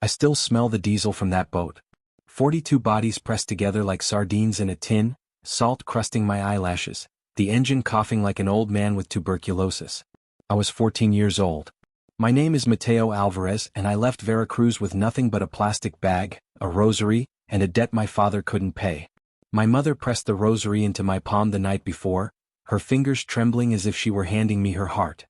I still smell the diesel from that boat. 42 bodies pressed together like sardines in a tin, salt crusting my eyelashes, the engine coughing like an old man with tuberculosis. I was 14 years old. My name is Mateo Alvarez, and I left Veracruz with nothing but a plastic bag, a rosary, and a debt my father couldn't pay. My mother pressed the rosary into my palm the night before, her fingers trembling as if she were handing me her heart.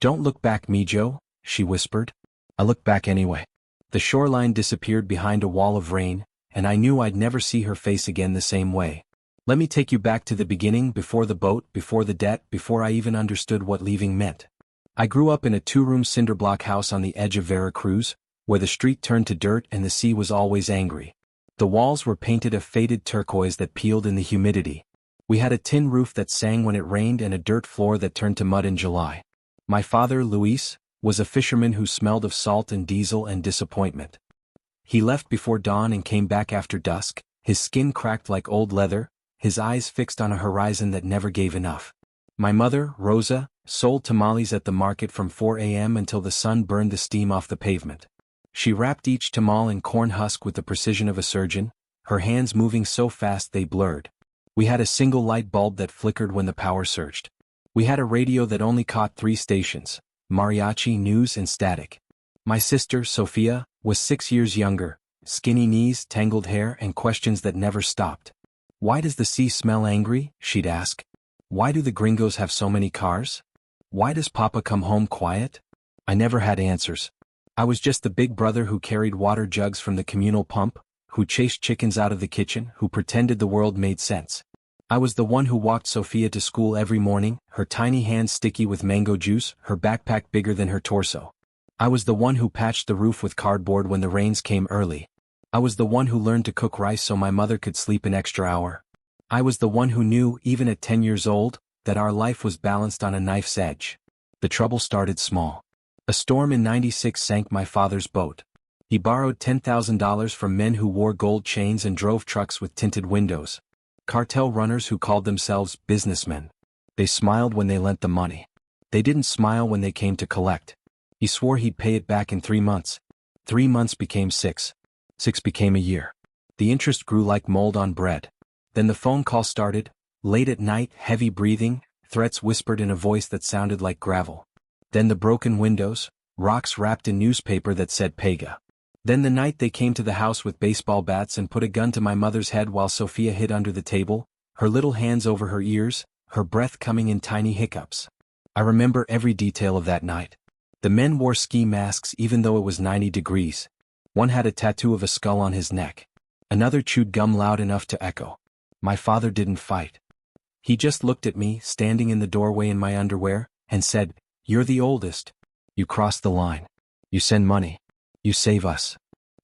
"Don't look back, Mijo," she whispered. I looked back anyway. The shoreline disappeared behind a wall of rain, and I knew I'd never see her face again the same way. Let me take you back to the beginning, before the boat, before the debt, before I even understood what leaving meant. I grew up in a 2-room cinderblock house on the edge of Veracruz, where the street turned to dirt and the sea was always angry. The walls were painted a faded turquoise that peeled in the humidity. We had a tin roof that sang when it rained and a dirt floor that turned to mud in July. My father, Luis, was a fisherman who smelled of salt and diesel and disappointment. He left before dawn and came back after dusk, his skin cracked like old leather, his eyes fixed on a horizon that never gave enough. My mother, Rosa, sold tamales at the market from 4 a.m. until the sun burned the steam off the pavement. She wrapped each tamal in corn husk with the precision of a surgeon, her hands moving so fast they blurred. We had a single light bulb that flickered when the power surged. We had a radio that only caught 3 stations: mariachi, news, and static. My sister, Sofia, was 6 years younger, skinny knees, tangled hair, and questions that never stopped. "Why does the sea smell angry?" she'd ask. "Why do the gringos have so many cars? Why does Papa come home quiet?" I never had answers. I was just the big brother who carried water jugs from the communal pump, who chased chickens out of the kitchen, who pretended the world made sense. I was the one who walked Sofia to school every morning, her tiny hands sticky with mango juice, her backpack bigger than her torso. I was the one who patched the roof with cardboard when the rains came early. I was the one who learned to cook rice so my mother could sleep an extra hour. I was the one who knew, even at 10 years old, that our life was balanced on a knife's edge. The trouble started small. A storm in '96 sank my father's boat. He borrowed $10,000 from men who wore gold chains and drove trucks with tinted windows. Cartel runners who called themselves businessmen. They smiled when they lent the money. They didn't smile when they came to collect. He swore he'd pay it back in 3 months. 3 months became 6. 6 became a year. The interest grew like mold on bread. Then the phone call started, late at night, heavy breathing, threats whispered in a voice that sounded like gravel. Then the broken windows, rocks wrapped in newspaper that said Pega. Then the night they came to the house with baseball bats and put a gun to my mother's head while Sofia hid under the table, her little hands over her ears, her breath coming in tiny hiccups. I remember every detail of that night. The men wore ski masks even though it was 90 degrees. One had a tattoo of a skull on his neck. Another chewed gum loud enough to echo. My father didn't fight. He just looked at me, standing in the doorway in my underwear, and said, "You're the oldest. You cross the line. You send money. You save us."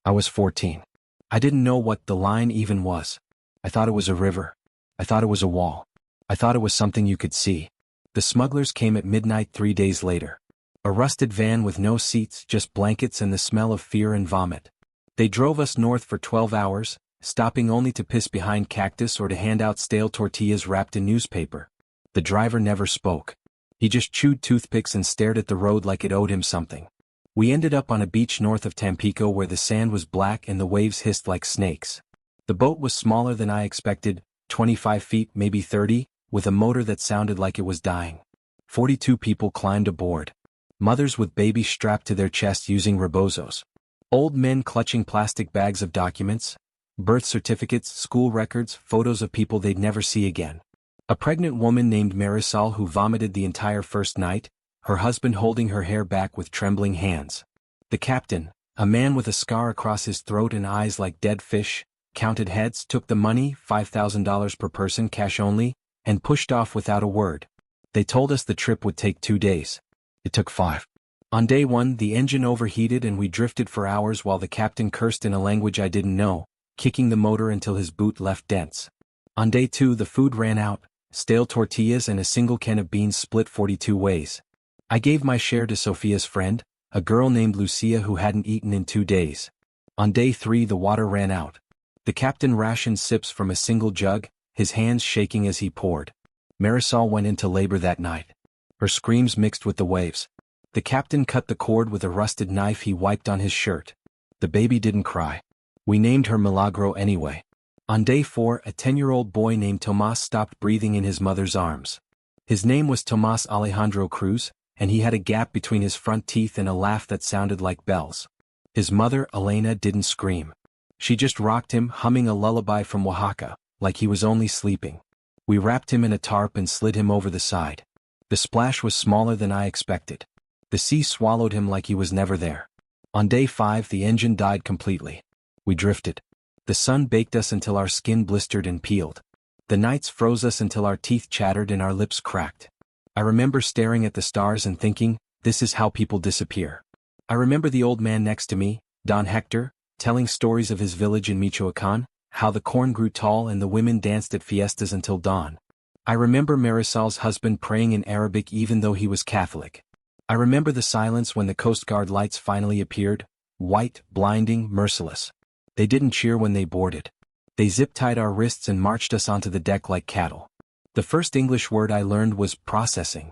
I was 14. I didn't know what the line even was. I thought it was a river. I thought it was a wall. I thought it was something you could see. The smugglers came at midnight 3 days later. A rusted van with no seats, just blankets and the smell of fear and vomit. They drove us north for 12 hours, stopping only to piss behind cactus or to hand out stale tortillas wrapped in newspaper. The driver never spoke. He just chewed toothpicks and stared at the road like it owed him something. We ended up on a beach north of Tampico where the sand was black and the waves hissed like snakes. The boat was smaller than I expected, 25 feet, maybe 30, with a motor that sounded like it was dying. 42 people climbed aboard. Mothers with babies strapped to their chests using rebozos. Old men clutching plastic bags of documents, birth certificates, school records, photos of people they'd never see again. A pregnant woman named Marisol who vomited the entire first night, her husband holding her hair back with trembling hands. The captain, a man with a scar across his throat and eyes like dead fish, counted heads, took the money, $5,000 per person, cash only, and pushed off without a word. They told us the trip would take 2 days. It took 5. On day 1, the engine overheated and we drifted for hours while the captain cursed in a language I didn't know, kicking the motor until his boot left dents. On day 2, the food ran out, stale tortillas and a single can of beans split 42 ways. I gave my share to Sofia's friend, a girl named Lucia who hadn't eaten in 2 days. On day 3, the water ran out. The captain rationed sips from a single jug, his hands shaking as he poured. Marisol went into labor that night. Her screams mixed with the waves. The captain cut the cord with a rusted knife he wiped on his shirt. The baby didn't cry. We named her Milagro anyway. On day 4, a 10-year-old boy named Tomas stopped breathing in his mother's arms. His name was Tomas Alejandro Cruz, and he had a gap between his front teeth and a laugh that sounded like bells. His mother, Elena, didn't scream. She just rocked him, humming a lullaby from Oaxaca, like he was only sleeping. We wrapped him in a tarp and slid him over the side. The splash was smaller than I expected. The sea swallowed him like he was never there. On day 5, the engine died completely. We drifted. The sun baked us until our skin blistered and peeled. The nights froze us until our teeth chattered and our lips cracked. I remember staring at the stars and thinking, this is how people disappear. I remember the old man next to me, Don Hector, telling stories of his village in Michoacán, how the corn grew tall and the women danced at fiestas until dawn. I remember Marisol's husband praying in Arabic even though he was Catholic. I remember the silence when the Coast Guard lights finally appeared, white, blinding, merciless. They didn't cheer when they boarded. They zip-tied our wrists and marched us onto the deck like cattle. The first English word I learned was processing.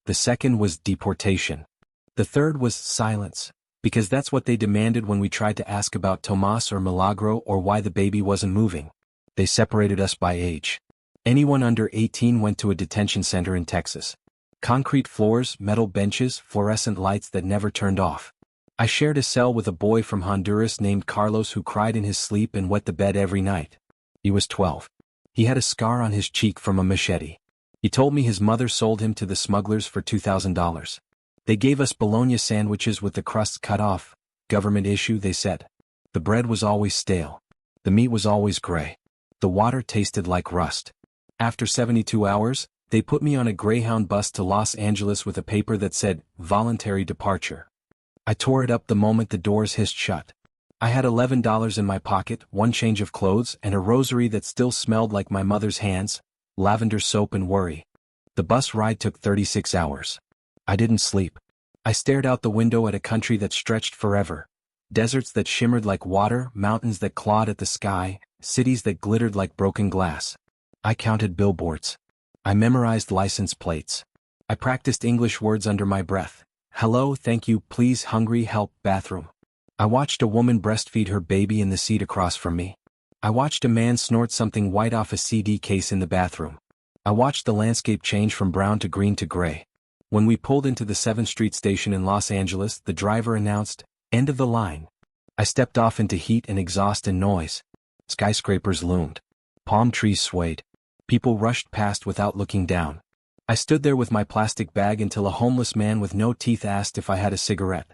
The second was deportation. The third was silence, because that's what they demanded when we tried to ask about Tomas or Milagro or why the baby wasn't moving. They separated us by age. Anyone under 18 went to a detention center in Texas. Concrete floors, metal benches, fluorescent lights that never turned off. I shared a cell with a boy from Honduras named Carlos who cried in his sleep and wet the bed every night. He was 12. He had a scar on his cheek from a machete. He told me his mother sold him to the smugglers for $2,000. They gave us bologna sandwiches with the crusts cut off. Government issue, they said. The bread was always stale. The meat was always gray. The water tasted like rust. After 72 hours, they put me on a Greyhound bus to Los Angeles with a paper that said, voluntary departure. I tore it up the moment the doors hissed shut. I had $11 in my pocket, one change of clothes, and a rosary that still smelled like my mother's hands, lavender soap and worry. The bus ride took 36 hours. I didn't sleep. I stared out the window at a country that stretched forever. Deserts that shimmered like water, mountains that clawed at the sky, cities that glittered like broken glass. I counted billboards. I memorized license plates. I practiced English words under my breath. Hello, thank you, please, hungry, help, bathroom. I watched a woman breastfeed her baby in the seat across from me. I watched a man snort something white off a CD case in the bathroom. I watched the landscape change from brown to green to gray. When we pulled into the 7th Street station in Los Angeles, the driver announced, "End of the line." I stepped off into heat and exhaust and noise. Skyscrapers loomed. Palm trees swayed. People rushed past without looking down. I stood there with my plastic bag until a homeless man with no teeth asked if I had a cigarette.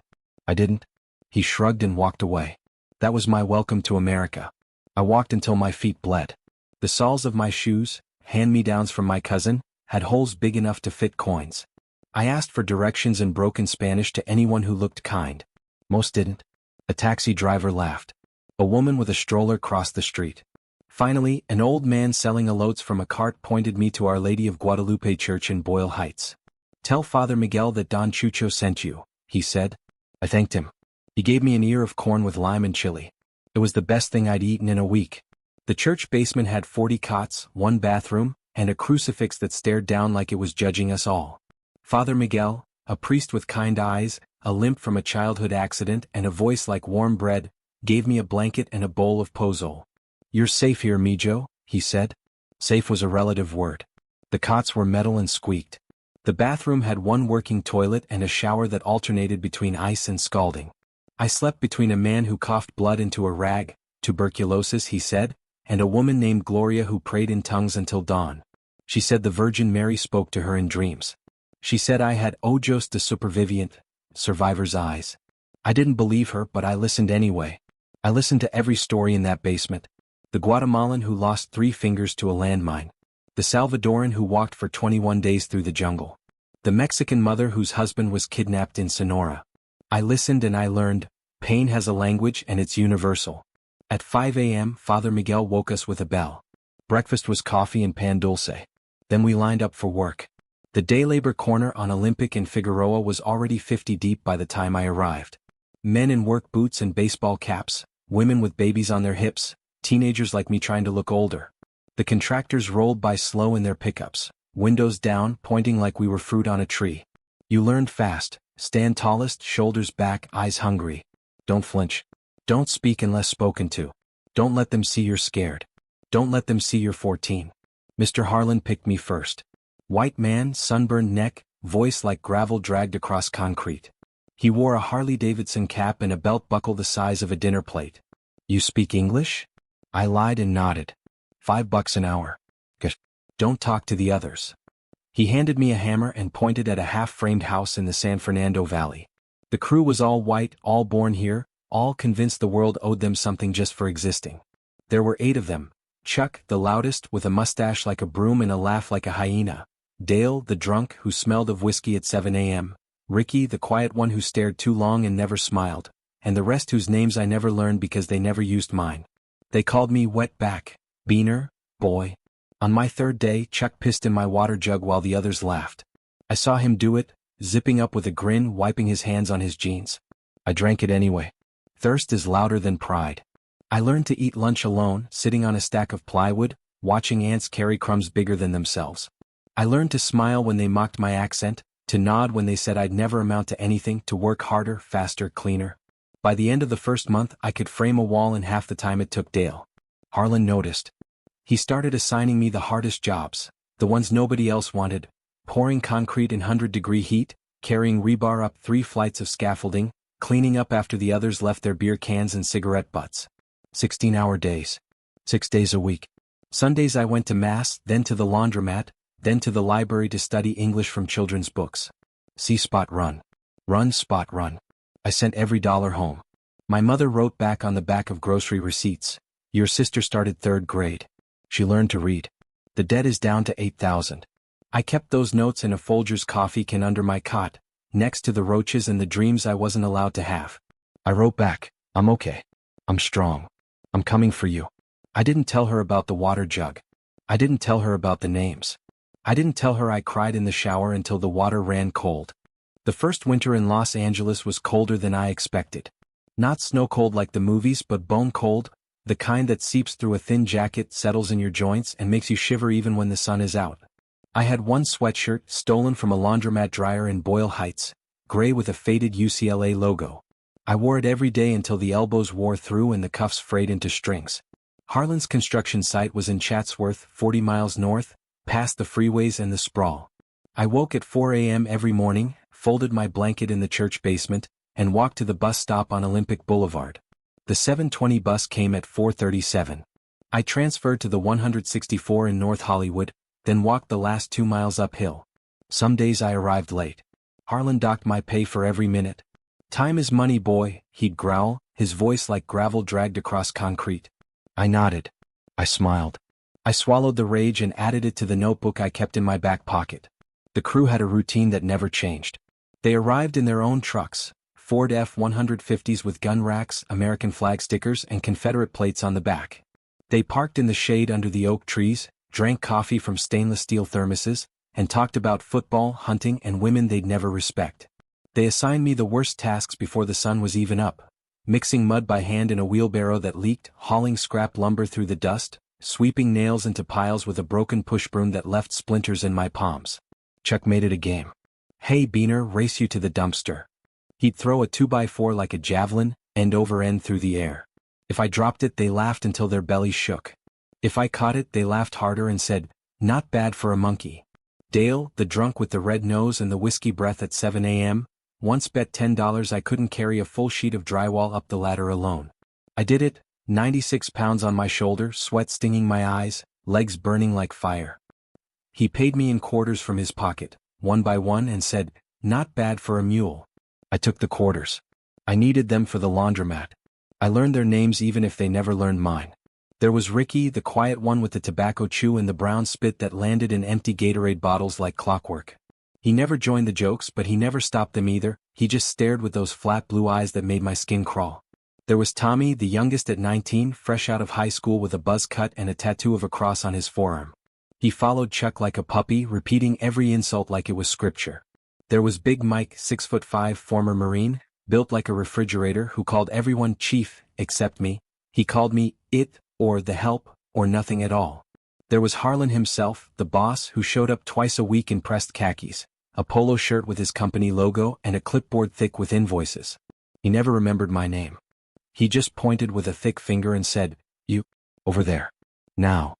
I didn't. He shrugged and walked away. That was my welcome to America. I walked until my feet bled. The soles of my shoes, hand-me-downs from my cousin, had holes big enough to fit coins. I asked for directions in broken Spanish to anyone who looked kind. Most didn't. A taxi driver laughed. A woman with a stroller crossed the street. Finally, an old man selling elotes from a cart pointed me to Our Lady of Guadalupe Church in Boyle Heights. "Tell Father Miguel that Don Chucho sent you," he said. I thanked him. He gave me an ear of corn with lime and chili. It was the best thing I'd eaten in a week. The church basement had 40 cots, one bathroom, and a crucifix that stared down like it was judging us all. Father Miguel, a priest with kind eyes, a limp from a childhood accident and a voice like warm bread, gave me a blanket and a bowl of pozole. "You're safe here, Mijo," he said. Safe was a relative word. The cots were metal and squeaked. The bathroom had one working toilet and a shower that alternated between ice and scalding. I slept between a man who coughed blood into a rag, tuberculosis he said, and a woman named Gloria who prayed in tongues until dawn. She said the Virgin Mary spoke to her in dreams. She said I had ojos de superviviente, survivor's eyes. I didn't believe her, but I listened anyway. I listened to every story in that basement. The Guatemalan who lost 3 fingers to a landmine. The Salvadoran who walked for 21 days through the jungle. The Mexican mother whose husband was kidnapped in Sonora. I listened and I learned, pain has a language and it's universal. At 5 a.m., Father Miguel woke us with a bell. Breakfast was coffee and pan dulce. Then we lined up for work. The day labor corner on Olympic and Figueroa was already 50 deep by the time I arrived. Men in work boots and baseball caps, women with babies on their hips, teenagers like me trying to look older. The contractors rolled by slow in their pickups, windows down, pointing like we were fruit on a tree. You learned fast, stand tallest, shoulders back, eyes hungry. Don't flinch. Don't speak unless spoken to. Don't let them see you're scared. Don't let them see you're 14. Mr. Harlan picked me first. White man, sunburned neck, voice like gravel dragged across concrete. He wore a Harley-Davidson cap and a belt buckle the size of a dinner plate. You speak English? I lied and nodded. $5 an hour. Gosh. Don't talk to the others. He handed me a hammer and pointed at a half-framed house in the San Fernando Valley. The crew was all white, all born here, all convinced the world owed them something just for existing. There were 8 of them. Chuck, the loudest, with a mustache like a broom and a laugh like a hyena. Dale, the drunk, who smelled of whiskey at 7 a.m. Ricky, the quiet one who stared too long and never smiled. And the rest whose names I never learned because they never used mine. They called me Wetback, Beaner, Boy. On my 3rd day, Chuck pissed in my water jug while the others laughed. I saw him do it, zipping up with a grin, wiping his hands on his jeans. I drank it anyway. Thirst is louder than pride. I learned to eat lunch alone, sitting on a stack of plywood, watching ants carry crumbs bigger than themselves. I learned to smile when they mocked my accent, to nod when they said I'd never amount to anything, to work harder, faster, cleaner. By the end of the first month, I could frame a wall in half the time it took Dale. Harlan noticed. He started assigning me the hardest jobs, the ones nobody else wanted, pouring concrete in 100-degree heat, carrying rebar up 3 flights of scaffolding, cleaning up after the others left their beer cans and cigarette butts. 16-hour days. 6 days a week. Sundays I went to mass, then to the laundromat, then to the library to study English from children's books. See spot run. Run spot run. I sent every dollar home. My mother wrote back on the back of grocery receipts, "Your sister started 3rd grade. She learned to read. The debt is down to $8,000. I kept those notes in a Folgers coffee can under my cot, next to the roaches and the dreams I wasn't allowed to have. I wrote back, "I'm okay. I'm strong. I'm coming for you." I didn't tell her about the water jug. I didn't tell her about the names. I didn't tell her I cried in the shower until the water ran cold. The first winter in Los Angeles was colder than I expected. Not snow cold like the movies, but bone cold, the kind that seeps through a thin jacket, settles in your joints, and makes you shiver even when the sun is out. I had one sweatshirt, stolen from a laundromat dryer in Boyle Heights, gray with a faded UCLA logo. I wore it every day until the elbows wore through and the cuffs frayed into strings. Harlan's construction site was in Chatsworth, 40 miles north, past the freeways and the sprawl. I woke at 4 a.m. every morning, folded my blanket in the church basement, and walked to the bus stop on Olympic Boulevard. The 720 bus came at 4:37. I transferred to the 164 in North Hollywood, then walked the last 2 miles uphill. Some days I arrived late. Harlan docked my pay for every minute. "Time is money, boy," he'd growl, his voice like gravel dragged across concrete. I nodded. I smiled. I swallowed the rage and added it to the notebook I kept in my back pocket. The crew had a routine that never changed. They arrived in their own trucks, Ford F-150s with gun racks, American flag stickers, and Confederate plates on the back. They parked in the shade under the oak trees, drank coffee from stainless steel thermoses, and talked about football, hunting, and women they'd never respect. They assigned me the worst tasks before the sun was even up: mixing mud by hand in a wheelbarrow that leaked, hauling scrap lumber through the dust, sweeping nails into piles with a broken push broom that left splinters in my palms. Chuck made it a game. "Hey Beaner, race you to the dumpster." He'd throw a 2x4 like a javelin, end over end through the air. If I dropped it, they laughed until their bellies shook. If I caught it, they laughed harder and said, "Not bad for a monkey." Dale, the drunk with the red nose and the whiskey breath at 7 a.m., once bet $10 I couldn't carry a full sheet of drywall up the ladder alone. I did it, 96 pounds on my shoulder, sweat stinging my eyes, legs burning like fire. He paid me in quarters from his pocket, one by one, and said, "Not bad for a mule." I took the quarters. I needed them for the laundromat. I learned their names even if they never learned mine. There was Ricky, the quiet one with the tobacco chew and the brown spit that landed in empty Gatorade bottles like clockwork. He never joined the jokes, but he never stopped them either. He just stared with those flat blue eyes that made my skin crawl. There was Tommy, the youngest at 19, fresh out of high school with a buzz cut and a tattoo of a cross on his forearm. He followed Chuck like a puppy, repeating every insult like it was scripture. There was Big Mike, 6'5", former Marine, built like a refrigerator, who called everyone Chief, except me. He called me It, or The Help, or nothing at all. There was Harlan himself, the boss, who showed up twice a week in pressed khakis, a polo shirt with his company logo, and a clipboard thick with invoices. He never remembered my name. He just pointed with a thick finger and said, "You, over there. Now."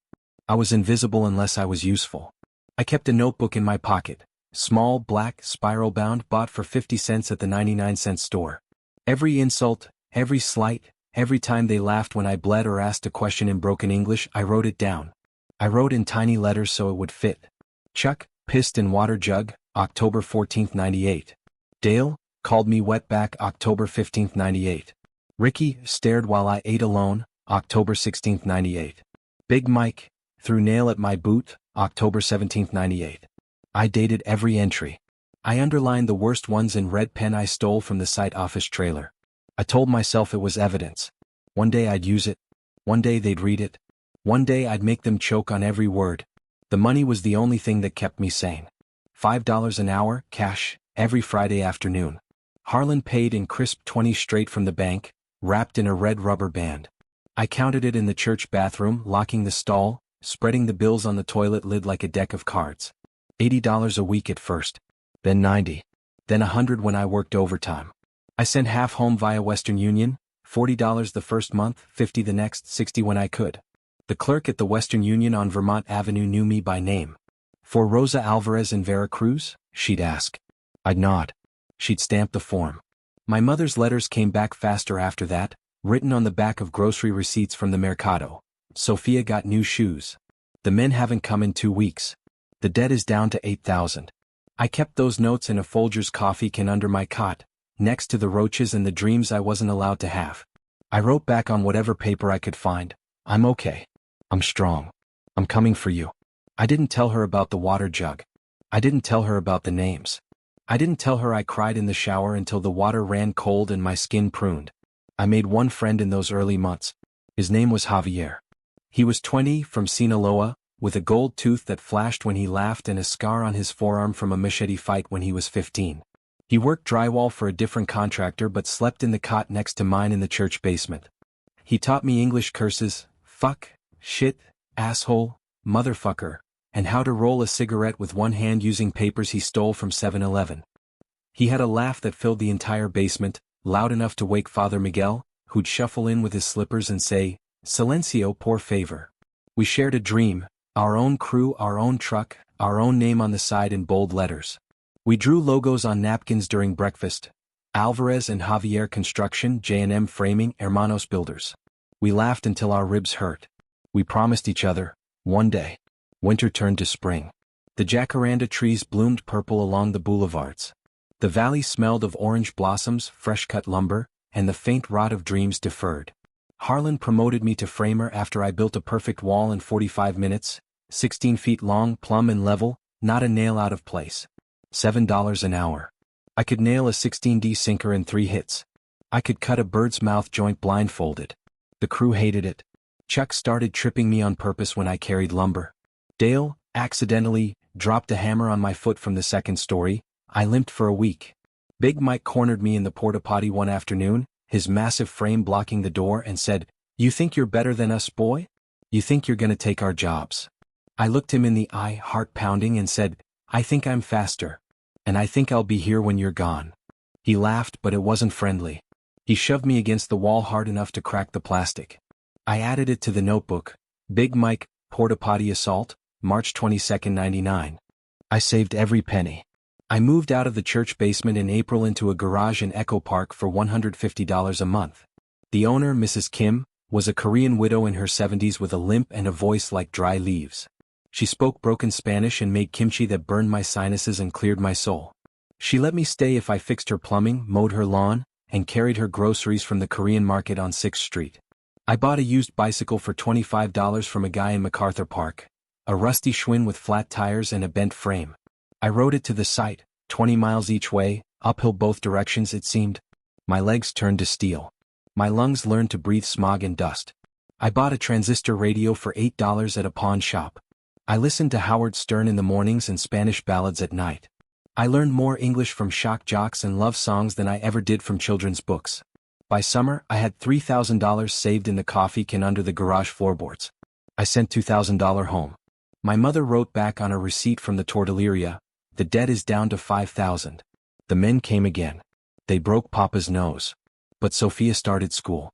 I was invisible unless I was useful. I kept a notebook in my pocket, small, black, spiral-bound, bought for 50 cents at the 99-cent store. Every insult, every slight, every time they laughed when I bled or asked a question in broken English, I wrote it down. I wrote in tiny letters so it would fit. Chuck, pissed in water jug, October 14, 98. Dale, called me wetback, October 15, 98. Ricky, stared while I ate alone, October 16, 98. Big Mike, threw nail at my boot, October 17, 98. I dated every entry. I underlined the worst ones in red pen I stole from the site office trailer. I told myself it was evidence. One day I'd use it. One day they'd read it. One day I'd make them choke on every word. The money was the only thing that kept me sane. $5 an hour, cash, every Friday afternoon. Harlan paid in crisp 20 straight from the bank, wrapped in a red rubber band. I counted it in the church bathroom, locking the stall, spreading the bills on the toilet lid like a deck of cards. $80 a week at first. Then 90. Then 100 when I worked overtime. I sent half home via Western Union, $40 the first month, $50 the next, 60 when I could. The clerk at the Western Union on Vermont Avenue knew me by name. "For Rosa Alvarez in Veracruz?" she'd ask. I'd nod. She'd stamp the form. My mother's letters came back faster after that, written on the back of grocery receipts from the Mercado. "Sophia got new shoes. The men haven't come in 2 weeks. The debt is down to 8,000. I kept those notes in a Folgers coffee can under my cot, next to the roaches and the dreams I wasn't allowed to have. I wrote back on whatever paper I could find, "I'm okay. I'm strong. I'm coming for you." I didn't tell her about the water jug. I didn't tell her about the names. I didn't tell her I cried in the shower until the water ran cold and my skin pruned. I made one friend in those early months. His name was Javier. He was 20, from Sinaloa, with a gold tooth that flashed when he laughed and a scar on his forearm from a machete fight when he was 15. He worked drywall for a different contractor but slept in the cot next to mine in the church basement. He taught me English curses, fuck, shit, asshole, motherfucker, and how to roll a cigarette with one hand using papers he stole from 7-Eleven. He had a laugh that filled the entire basement, loud enough to wake Father Miguel, who'd shuffle in with his slippers and say, "Silencio por favor." We shared a dream, our own crew, our own truck, our own name on the side in bold letters. We drew logos on napkins during breakfast. Alvarez and Javier Construction, J&M Framing, Hermanos Builders. We laughed until our ribs hurt. We promised each other, one day. Winter turned to spring. The jacaranda trees bloomed purple along the boulevards. The valley smelled of orange blossoms, fresh-cut lumber, and the faint rot of dreams deferred. Harlan promoted me to framer after I built a perfect wall in 45 minutes, 16 feet long, plumb and level, not a nail out of place. $7 an hour. I could nail a 16D sinker in 3 hits. I could cut a bird's mouth joint blindfolded. The crew hated it. Chuck started tripping me on purpose when I carried lumber. Dale, accidentally, dropped a hammer on my foot from the second story. I limped for a week. Big Mike cornered me in the porta-potty one afternoon, his massive frame blocking the door, and said, "You think you're better than us, boy? You think you're gonna take our jobs?" I looked him in the eye, heart pounding, and said, "I think I'm faster. And I think I'll be here when you're gone." He laughed, but it wasn't friendly. He shoved me against the wall hard enough to crack the plastic. I added it to the notebook. Big Mike, porta-potty assault, March 22, 99. I saved every penny. I moved out of the church basement in April into a garage in Echo Park for $150 a month. The owner, Mrs. Kim, was a Korean widow in her 70s with a limp and a voice like dry leaves. She spoke broken Spanish and made kimchi that burned my sinuses and cleared my soul. She let me stay if I fixed her plumbing, mowed her lawn, and carried her groceries from the Korean market on 6th Street. I bought a used bicycle for $25 from a guy in MacArthur Park, a rusty Schwinn with flat tires and a bent frame. I rode it to the site, 20 miles each way, uphill both directions it seemed. My legs turned to steel. My lungs learned to breathe smog and dust. I bought a transistor radio for $8 at a pawn shop. I listened to Howard Stern in the mornings and Spanish ballads at night. I learned more English from shock jocks and love songs than I ever did from children's books. By summer, I had $3,000 saved in the coffee can under the garage floorboards. I sent $2,000 home. My mother wrote back on a receipt from the tortilleria, "The debt is down to $5,000. The men came again. They broke Papa's nose. But Sophia started school.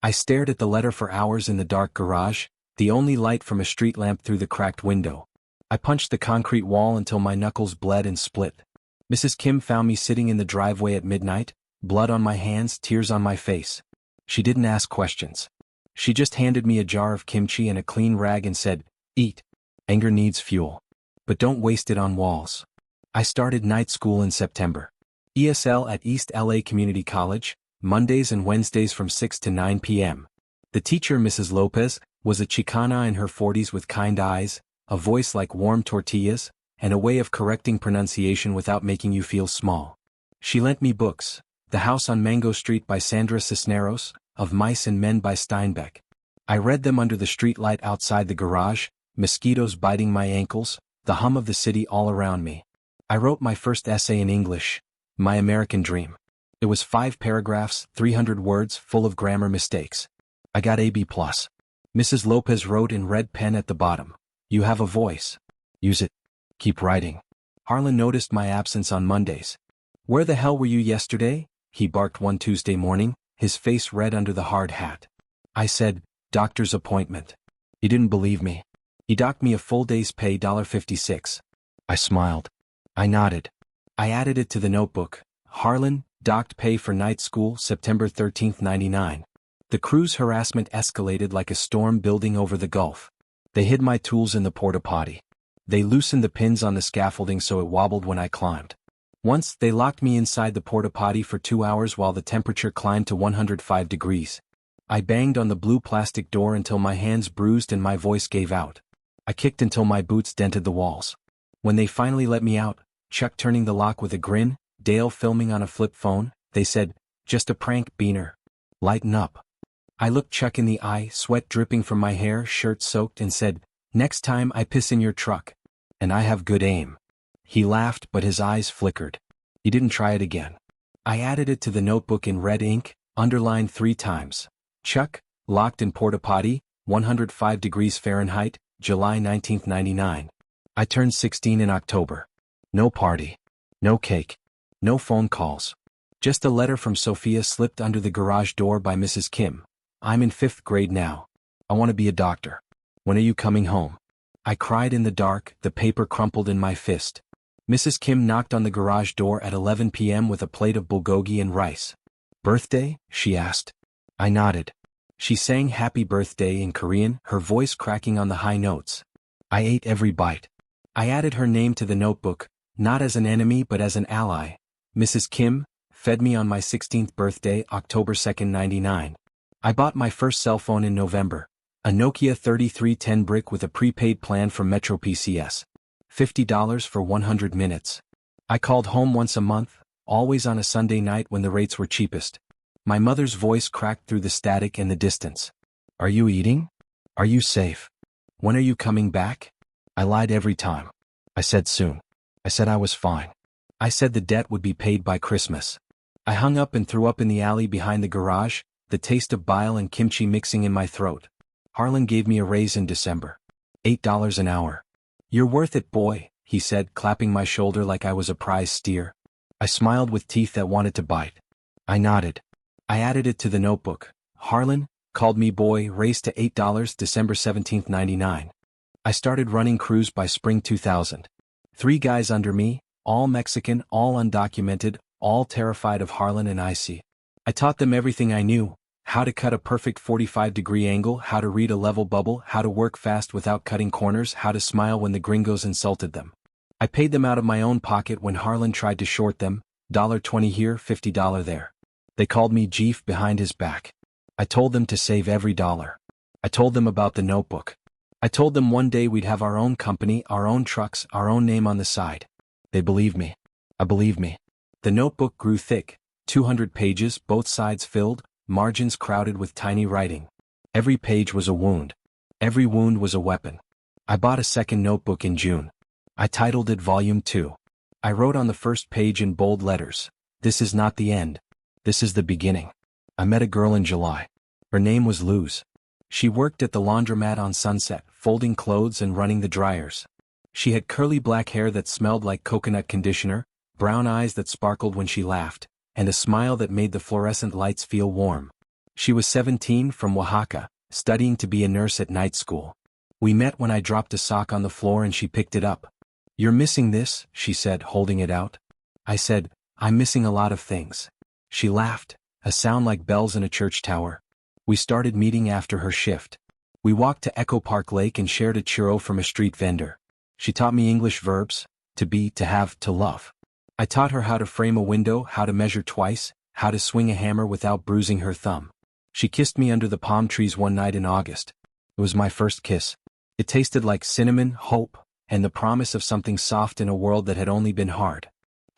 I stared at the letter for hours in the dark garage, the only light from a street lamp through the cracked window. I punched the concrete wall until my knuckles bled and split. Mrs. Kim found me sitting in the driveway at midnight, blood on my hands, tears on my face. She didn't ask questions. She just handed me a jar of kimchi and a clean rag and said, "Eat. Anger needs fuel. But don't waste it on walls." I started night school in September. ESL at East LA Community College, Mondays and Wednesdays from 6 to 9 p.m. The teacher, Mrs. Lopez, was a Chicana in her 40s with kind eyes, a voice like warm tortillas, and a way of correcting pronunciation without making you feel small. She lent me books, The House on Mango Street by Sandra Cisneros, Of Mice and Men by Steinbeck. I read them under the streetlight outside the garage, mosquitoes biting my ankles, the hum of the city all around me. I wrote my first essay in English, My American Dream. It was 5 paragraphs, 300 words, full of grammar mistakes. I got A+. Mrs. Lopez wrote in red pen at the bottom, "You have a voice. Use it. Keep writing." Harlan noticed my absence on Mondays. "Where the hell were you yesterday?" he barked one Tuesday morning, his face red under the hard hat. I said, "Doctor's appointment." He didn't believe me. He docked me a full day's pay, $56. I smiled. I nodded. I added it to the notebook. Harlan, docked pay for night school, September 13, 99. The crew's harassment escalated like a storm building over the Gulf. They hid my tools in the porta potty. They loosened the pins on the scaffolding so it wobbled when I climbed. Once, they locked me inside the porta potty for 2 hours while the temperature climbed to 105 degrees. I banged on the blue plastic door until my hands bruised and my voice gave out. I kicked until my boots dented the walls. When they finally let me out, Chuck turning the lock with a grin, Dale filming on a flip phone, they said, "Just a prank, Beaner. Lighten up." I looked Chuck in the eye, sweat dripping from my hair, shirt soaked, and said, "Next time I piss in your truck. And I have good aim." He laughed, but his eyes flickered. He didn't try it again. I added it to the notebook in red ink, underlined 3 times. Chuck, locked in porta potty, 105 degrees Fahrenheit, July 19, 99. I turned 16 in October. No party. No cake. No phone calls. Just a letter from Sophia slipped under the garage door by Mrs. Kim. "I'm in 5th grade now. I want to be a doctor. When are you coming home?" I cried in the dark, the paper crumpled in my fist. Mrs. Kim knocked on the garage door at 11 p.m. with a plate of bulgogi and rice. "Birthday?" she asked. I nodded. She sang Happy Birthday in Korean, her voice cracking on the high notes. I ate every bite. I added her name to the notebook, not as an enemy but as an ally. Mrs. Kim fed me on my 16th birthday, October 2, 99. I bought my first cell phone in November, a Nokia 3310 brick with a prepaid plan from Metro PCS. $50 for 100 minutes. I called home once a month, always on a Sunday night when the rates were cheapest. My mother's voice cracked through the static and the distance. "Are you eating? Are you safe? When are you coming back?" I lied every time. I said soon. I said I was fine. I said the debt would be paid by Christmas. I hung up and threw up in the alley behind the garage, the taste of bile and kimchi mixing in my throat. Harlan gave me a raise in December. $8 an hour. "You're worth it, boy," he said, clapping my shoulder like I was a prize steer. I smiled with teeth that wanted to bite. I nodded. I added it to the notebook. Harlan called me boy, raised to $8, December 17, 99. I started running crews by spring 2000. 3 guys under me, all Mexican, all undocumented, all terrified of Harlan and Icy. I taught them everything I knew: how to cut a perfect 45-degree angle, how to read a level bubble, how to work fast without cutting corners, how to smile when the gringos insulted them. I paid them out of my own pocket when Harlan tried to short them, $20 here, $50 there. They called me Jeef behind his back. I told them to save every dollar. I told them about the notebook. I told them one day we'd have our own company, our own trucks, our own name on the side. They believed me. I believed me. The notebook grew thick, 200 pages, both sides filled, margins crowded with tiny writing. Every page was a wound. Every wound was a weapon. I bought a second notebook in June. I titled it Volume 2. I wrote on the first page in bold letters, "This is not the end. This is the beginning." I met a girl in July. Her name was Luz. She worked at the laundromat on Sunset, folding clothes and running the dryers. She had curly black hair that smelled like coconut conditioner, brown eyes that sparkled when she laughed, and a smile that made the fluorescent lights feel warm. She was 17, from Oaxaca, studying to be a nurse at night school. We met when I dropped a sock on the floor and she picked it up. "You're missing this," she said, holding it out. I said, "I'm missing a lot of things." She laughed, a sound like bells in a church tower. We started meeting after her shift. We walked to Echo Park Lake and shared a churro from a street vendor. She taught me English verbs: to be, to have, to love. I taught her how to frame a window, how to measure twice, how to swing a hammer without bruising her thumb. She kissed me under the palm trees one night in August. It was my first kiss. It tasted like cinnamon, hope, and the promise of something soft in a world that had only been hard.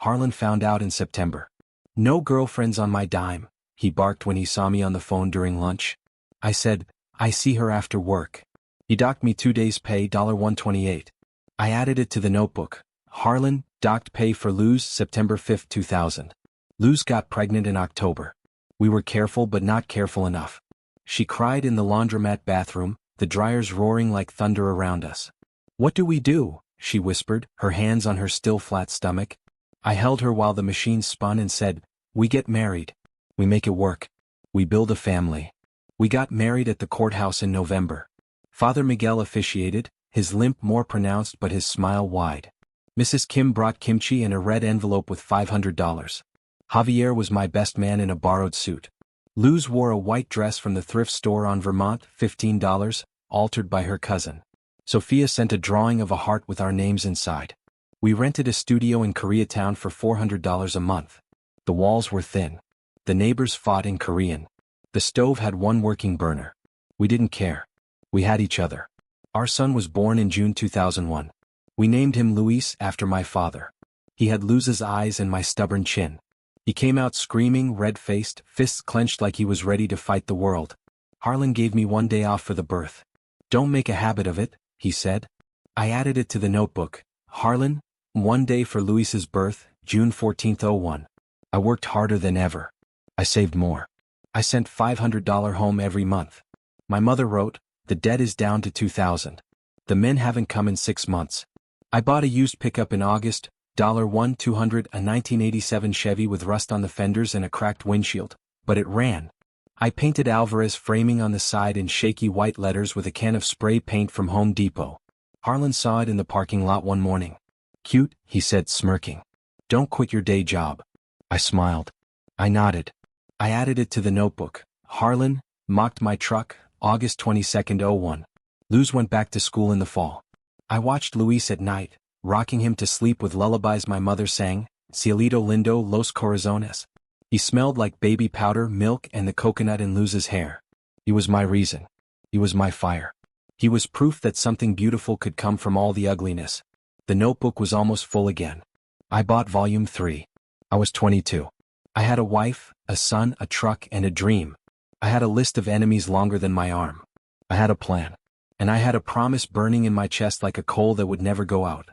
Harlan found out in September. "No girlfriends on my dime," he barked when he saw me on the phone during lunch. I said, "I see her after work." He docked me 2 days' pay, $128. I added it to the notebook. Harlan, docked pay for Luz, September 5, 2000. Luz got pregnant in October. We were careful but not careful enough. She cried in the laundromat bathroom, the dryers roaring like thunder around us. "What do we do?" she whispered, her hands on her still flat stomach. I held her while the machine spun and said, "We get married. We make it work. We build a family." We got married at the courthouse in November. Father Miguel officiated, his limp more pronounced but his smile wide. Mrs. Kim brought kimchi and a red envelope with $500. Javier was my best man in a borrowed suit. Luz wore a white dress from the thrift store on Vermont, $15, altered by her cousin. Sophia sent a drawing of a heart with our names inside. We rented a studio in Koreatown for $400 a month. The walls were thin. The neighbors fought in Korean. The stove had one working burner. We didn't care. We had each other. Our son was born in June 2001. We named him Luis after my father. He had Luz's eyes and my stubborn chin. He came out screaming, red-faced, fists clenched like he was ready to fight the world. Harlan gave me 1 day off for the birth. "Don't make a habit of it," he said. I added it to the notebook. Harlan, 1 day for Luis's birth, June 14, 01. I worked harder than ever. I saved more. I sent $500 home every month. My mother wrote, "The debt is down to $2,000. The men haven't come in 6 months." I bought a used pickup in August, $1,200, a 1987 Chevy with rust on the fenders and a cracked windshield, but it ran. I painted Alvarez framing on the side in shaky white letters with a can of spray paint from Home Depot. Harlan saw it in the parking lot one morning. "Cute," he said, smirking. "Don't quit your day job." I smiled. I nodded. I added it to the notebook. Harlan, mocked my truck, August 22, 01. Luz went back to school in the fall. I watched Luis at night, rocking him to sleep with lullabies my mother sang, Cielito Lindo, Los Corazones. He smelled like baby powder, milk, and the coconut in Luz's hair. He was my reason. He was my fire. He was proof that something beautiful could come from all the ugliness. The notebook was almost full again. I bought volume 3. I was 22. I had a wife, a son, a truck, and a dream. I had a list of enemies longer than my arm. I had a plan. And I had a promise burning in my chest like a coal that would never go out.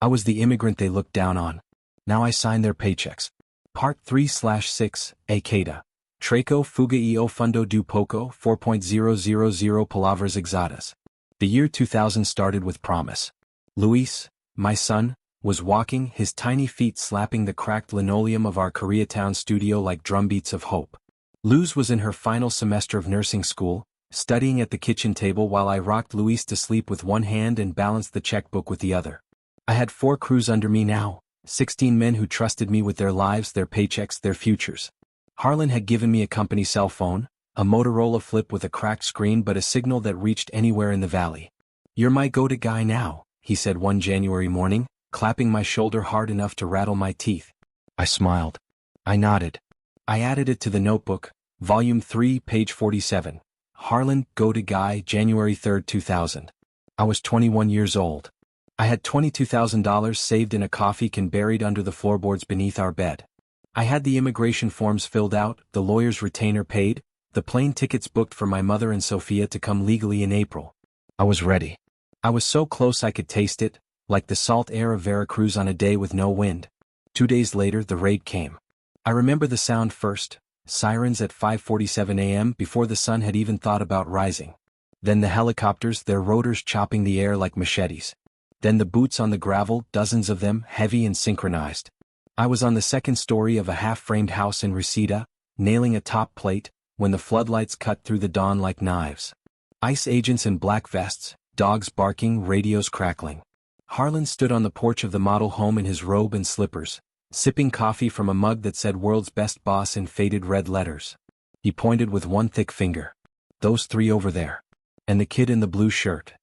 I was the immigrant they looked down on. Now I signed their paychecks. Part 3/6, Akeda. Traco fuga e o fundo do poco, 4.000 palavras exatas. The year 2000 started with promise. Luis, my son, was walking, his tiny feet slapping the cracked linoleum of our Koreatown studio like drumbeats of hope. Luz was in her final semester of nursing school, studying at the kitchen table while I rocked Luis to sleep with one hand and balanced the checkbook with the other. I had 4 crews under me now, 16 men who trusted me with their lives, their paychecks, their futures. Harlan had given me a company cell phone, a Motorola flip with a cracked screen but a signal that reached anywhere in the valley. "You're my go-to guy now," he said one January morning, clapping my shoulder hard enough to rattle my teeth. I smiled. I nodded. I added it to the notebook, volume 3, page 47. Harlan, go-to guy, January 3, 2000. I was 21 years old. I had $22,000 saved in a coffee can buried under the floorboards beneath our bed. I had the immigration forms filled out, the lawyer's retainer paid, the plane tickets booked for my mother and Sophia to come legally in April. I was ready. I was so close I could taste it, like the salt air of Veracruz on a day with no wind. 2 days later the raid came. I remember the sound first. Sirens at 5:47 a.m. before the sun had even thought about rising. Then the helicopters, their rotors chopping the air like machetes. Then the boots on the gravel, dozens of them, heavy and synchronized. I was on the second story of a half-framed house in Reseda, nailing a top plate, when the floodlights cut through the dawn like knives. ICE agents in black vests, dogs barking, radios crackling. Harlan stood on the porch of the model home in his robe and slippers, sipping coffee from a mug that said "World's Best Boss" in faded red letters. He pointed with one thick finger. "Those three over there. And the kid in the blue shirt."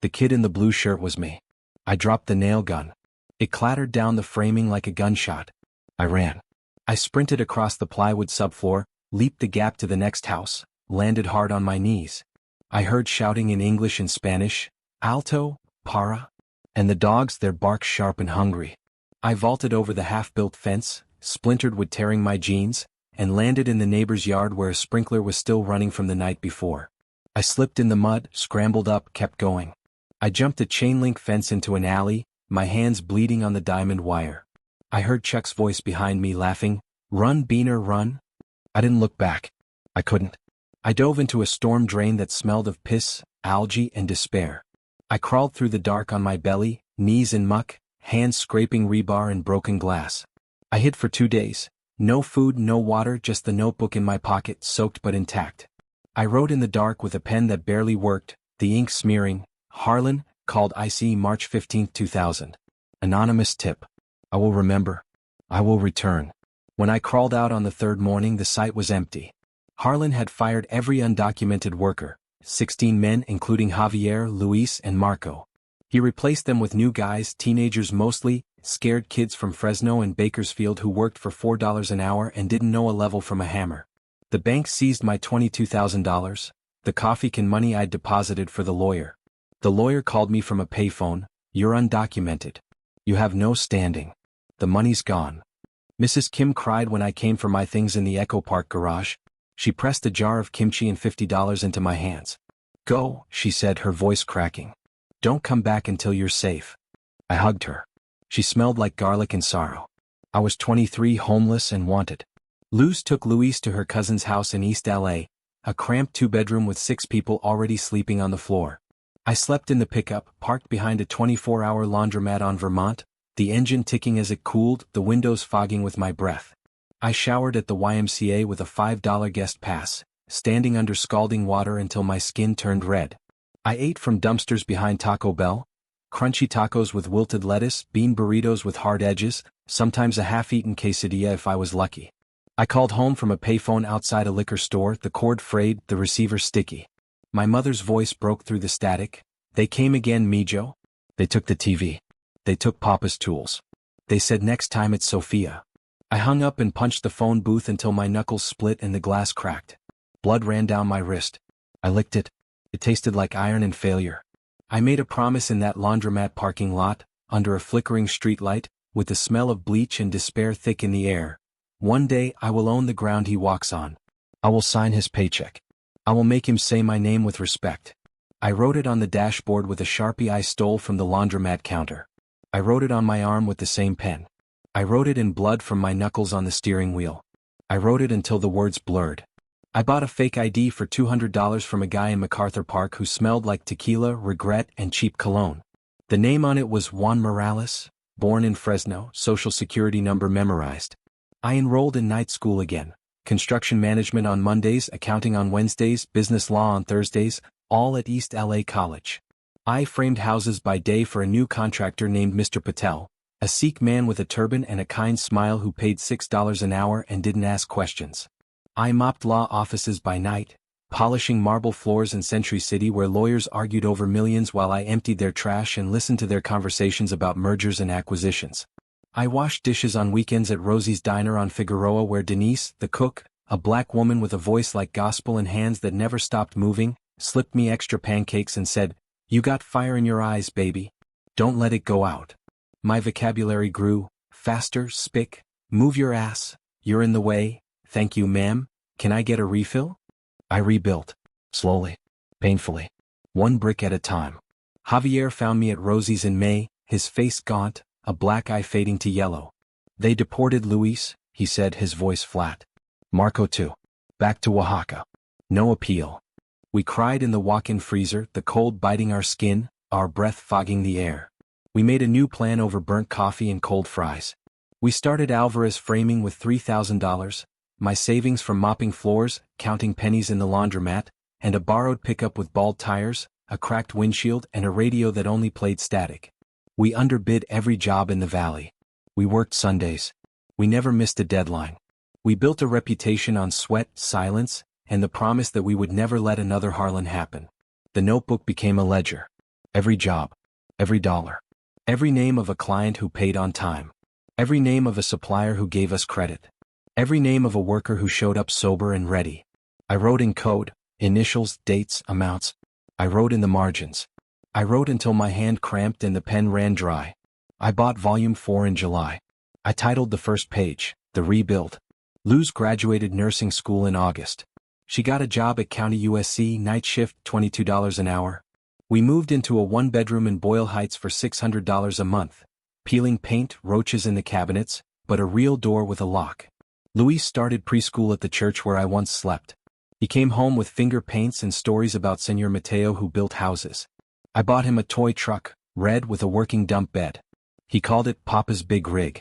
The kid in the blue shirt was me. I dropped the nail gun. It clattered down the framing like a gunshot. I ran. I sprinted across the plywood subfloor, leaped the gap to the next house, landed hard on my knees. I heard shouting in English and Spanish, "Alto, para," and the dogs, their bark sharp and hungry. I vaulted over the half-built fence, splintered wood tearing my jeans, and landed in the neighbor's yard where a sprinkler was still running from the night before. I slipped in the mud, scrambled up, kept going. I jumped a chain-link fence into an alley, my hands bleeding on the diamond wire. I heard Chuck's voice behind me laughing, "Run, Beaner, run." I didn't look back. I couldn't. I dove into a storm drain that smelled of piss, algae, and despair. I crawled through the dark on my belly, knees in muck, hands scraping rebar and broken glass. I hid for 2 days. No food, no water, just the notebook in my pocket, soaked but intact. I wrote in the dark with a pen that barely worked, the ink smearing, "Harlan, called ICE March 15, 2000. Anonymous tip. I will remember. I will return." When I crawled out on the third morning, the site was empty. Harlan had fired every undocumented worker, 16 men including Javier, Luis, and Marco. He replaced them with new guys, teenagers mostly, scared kids from Fresno and Bakersfield who worked for $4 an hour and didn't know a level from a hammer. The bank seized my $22,000, the coffee can money I'd deposited for the lawyer. The lawyer called me from a payphone, "You're undocumented. You have no standing. The money's gone." Mrs. Kim cried when I came for my things in the Echo Park garage. She pressed a jar of kimchi and $50 into my hands. "Go," she said, her voice cracking. "Don't come back until you're safe." I hugged her. She smelled like garlic and sorrow. I was 23, homeless and wanted. Luz took Luis to her cousin's house in East LA, a cramped 2-bedroom with 6 people already sleeping on the floor. I slept in the pickup, parked behind a 24-hour laundromat on Vermont, the engine ticking as it cooled, the windows fogging with my breath. I showered at the YMCA with a $5 guest pass, standing under scalding water until my skin turned red. I ate from dumpsters behind Taco Bell, crunchy tacos with wilted lettuce, bean burritos with hard edges, sometimes a half-eaten quesadilla if I was lucky. I called home from a payphone outside a liquor store, the cord frayed, the receiver sticky. My mother's voice broke through the static. "They came again, Mijo. They took the TV. They took Papa's tools. They said next time it's Sophia." I hung up and punched the phone booth until my knuckles split and the glass cracked. Blood ran down my wrist. I licked it. It tasted like iron and failure. I made a promise in that laundromat parking lot, under a flickering streetlight, with the smell of bleach and despair thick in the air. One day I will own the ground he walks on. I will sign his paycheck. I will make him say my name with respect. I wrote it on the dashboard with a Sharpie I stole from the laundromat counter. I wrote it on my arm with the same pen. I wrote it in blood from my knuckles on the steering wheel. I wrote it until the words blurred. I bought a fake ID for $200 from a guy in MacArthur Park who smelled like tequila, regret, and cheap cologne. The name on it was Juan Morales, born in Fresno, social security number memorized. I enrolled in night school again. Construction management on Mondays, accounting on Wednesdays, business law on Thursdays, all at East LA College. I framed houses by day for a new contractor named Mr. Patel, a Sikh man with a turban and a kind smile who paid $6 an hour and didn't ask questions. I mopped law offices by night, polishing marble floors in Century City where lawyers argued over millions while I emptied their trash and listened to their conversations about mergers and acquisitions. I washed dishes on weekends at Rosie's Diner on Figueroa where Denise, the cook, a black woman with a voice like gospel and hands that never stopped moving, slipped me extra pancakes and said, "You got fire in your eyes, baby. Don't let it go out." My vocabulary grew, faster, spick, "Move your ass, you're in the way, thank you ma'am, can I get a refill?" I rebuilt. Slowly. Painfully. One brick at a time. Javier found me at Rosie's in May, his face gaunt, a black eye fading to yellow. "They deported Luis," he said, his voice flat. "Marco too. Back to Oaxaca. No appeal." We cried in the walk-in freezer, the cold biting our skin, our breath fogging the air. We made a new plan over burnt coffee and cold fries. We started Alvarez Framing with $3,000, my savings from mopping floors, counting pennies in the laundromat, and a borrowed pickup with bald tires, a cracked windshield, and a radio that only played static. We underbid every job in the valley. We worked Sundays. We never missed a deadline. We built a reputation on sweat, silence, and the promise that we would never let another Harlan happen. The notebook became a ledger. Every job. Every dollar. Every name of a client who paid on time. Every name of a supplier who gave us credit. Every name of a worker who showed up sober and ready. I wrote in code, initials, dates, amounts. I wrote in the margins. I wrote until my hand cramped and the pen ran dry. I bought volume 4 in July. I titled the first page, The Rebuild. Luz graduated nursing school in August. She got a job at County USC, night shift, $22 an hour. We moved into a one-bedroom in Boyle Heights for $600 a month, peeling paint, roaches in the cabinets, but a real door with a lock. Luis started preschool at the church where I once slept. He came home with finger paints and stories about Senor Mateo who built houses. I bought him a toy truck, red with a working dump bed. He called it Papa's Big Rig.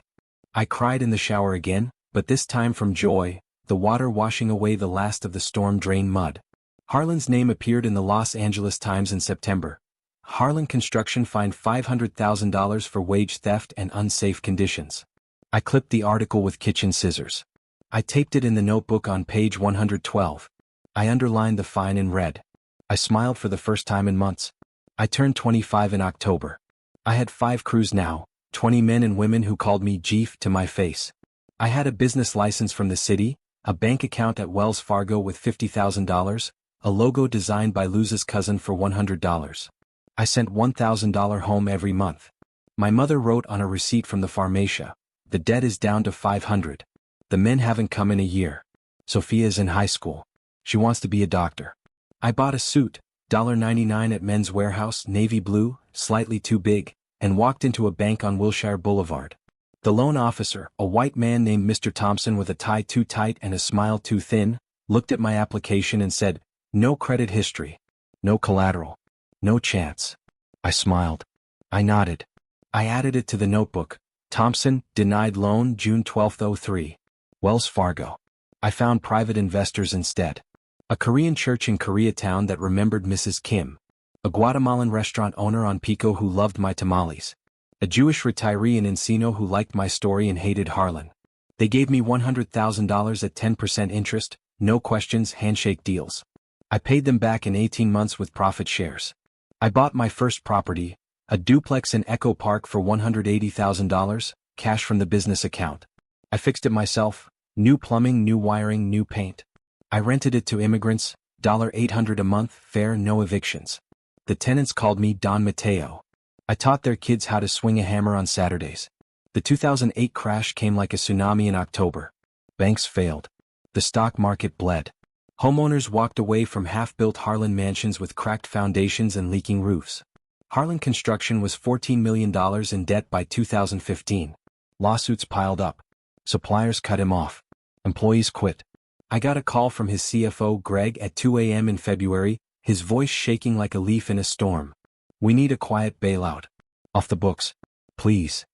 I cried in the shower again, but this time from joy, the water washing away the last of the storm-drained mud. Harlan's name appeared in the Los Angeles Times in September. Harlan Construction fined $500,000 for wage theft and unsafe conditions. I clipped the article with kitchen scissors. I taped it in the notebook on page 112. I underlined the fine in red. I smiled for the first time in months. I turned 25 in October. I had 5 crews now, 20 men and women who called me Jeef to my face. I had a business license from the city, a bank account at Wells Fargo with $50,000, a logo designed by Luz's cousin for $100. I sent $1,000 home every month. My mother wrote on a receipt from the Farmacia, the debt is down to $500. The men haven't come in a year. Sophia is in high school. She wants to be a doctor. I bought a suit, $1.99 at Men's Warehouse, navy blue, slightly too big, and walked into a bank on Wilshire Boulevard. The loan officer, a white man named Mr. Thompson with a tie too tight and a smile too thin, looked at my application and said, "No credit history. No collateral. No chance." I smiled. I nodded. I added it to the notebook. Thompson, denied loan June 12, 03. Wells Fargo. I found private investors instead. A Korean church in Koreatown that remembered Mrs. Kim. A Guatemalan restaurant owner on Pico who loved my tamales. A Jewish retiree in Encino who liked my story and hated Harlan. They gave me $100,000 at 10% interest, no questions, handshake deals. I paid them back in 18 months with profit shares. I bought my first property, a duplex in Echo Park for $180,000, cash from the business account. I fixed it myself, new plumbing, new wiring, new paint. I rented it to immigrants, $800 a month, fair, no evictions. The tenants called me Don Mateo. I taught their kids how to swing a hammer on Saturdays. The 2008 crash came like a tsunami in October. Banks failed. The stock market bled. Homeowners walked away from half-built Harlan mansions with cracked foundations and leaking roofs. Harlan Construction was $14 million in debt by 2015. Lawsuits piled up. Suppliers cut him off. Employees quit. I got a call from his CFO Greg at 2 a.m. in February, his voice shaking like a leaf in a storm. "We need a quiet bailout. Off the books. Please."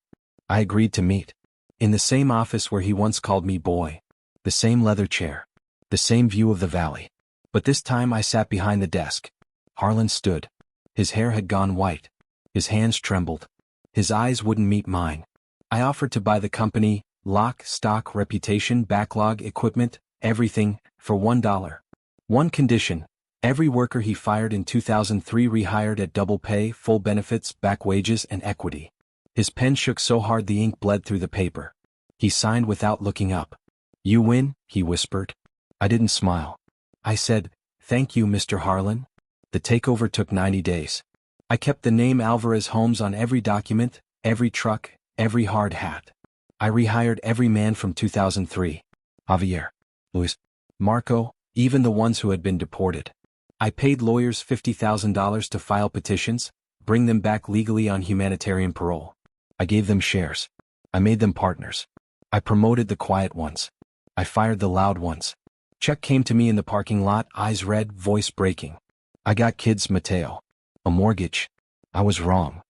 I agreed to meet. In the same office where he once called me boy. The same leather chair. The same view of the valley. But this time I sat behind the desk. Harlan stood. His hair had gone white. His hands trembled. His eyes wouldn't meet mine. I offered to buy the company, lock, stock, reputation, backlog, equipment, everything, for $1. One condition. Every worker he fired in 2003 rehired at double pay, full benefits, back wages, and equity. His pen shook so hard the ink bled through the paper. He signed without looking up. "You win," he whispered. I didn't smile. I said, "Thank you, Mr. Harlan." The takeover took 90 days. I kept the name Alvarez Homes on every document, every truck, every hard hat. I rehired every man from 2003. Javier, Luis, Marco, even the ones who had been deported. I paid lawyers $50,000 to file petitions, bring them back legally on humanitarian parole. I gave them shares. I made them partners. I promoted the quiet ones. I fired the loud ones. Chuck came to me in the parking lot, eyes red, voice breaking. "I got kids, Mateo. A mortgage. I was wrong."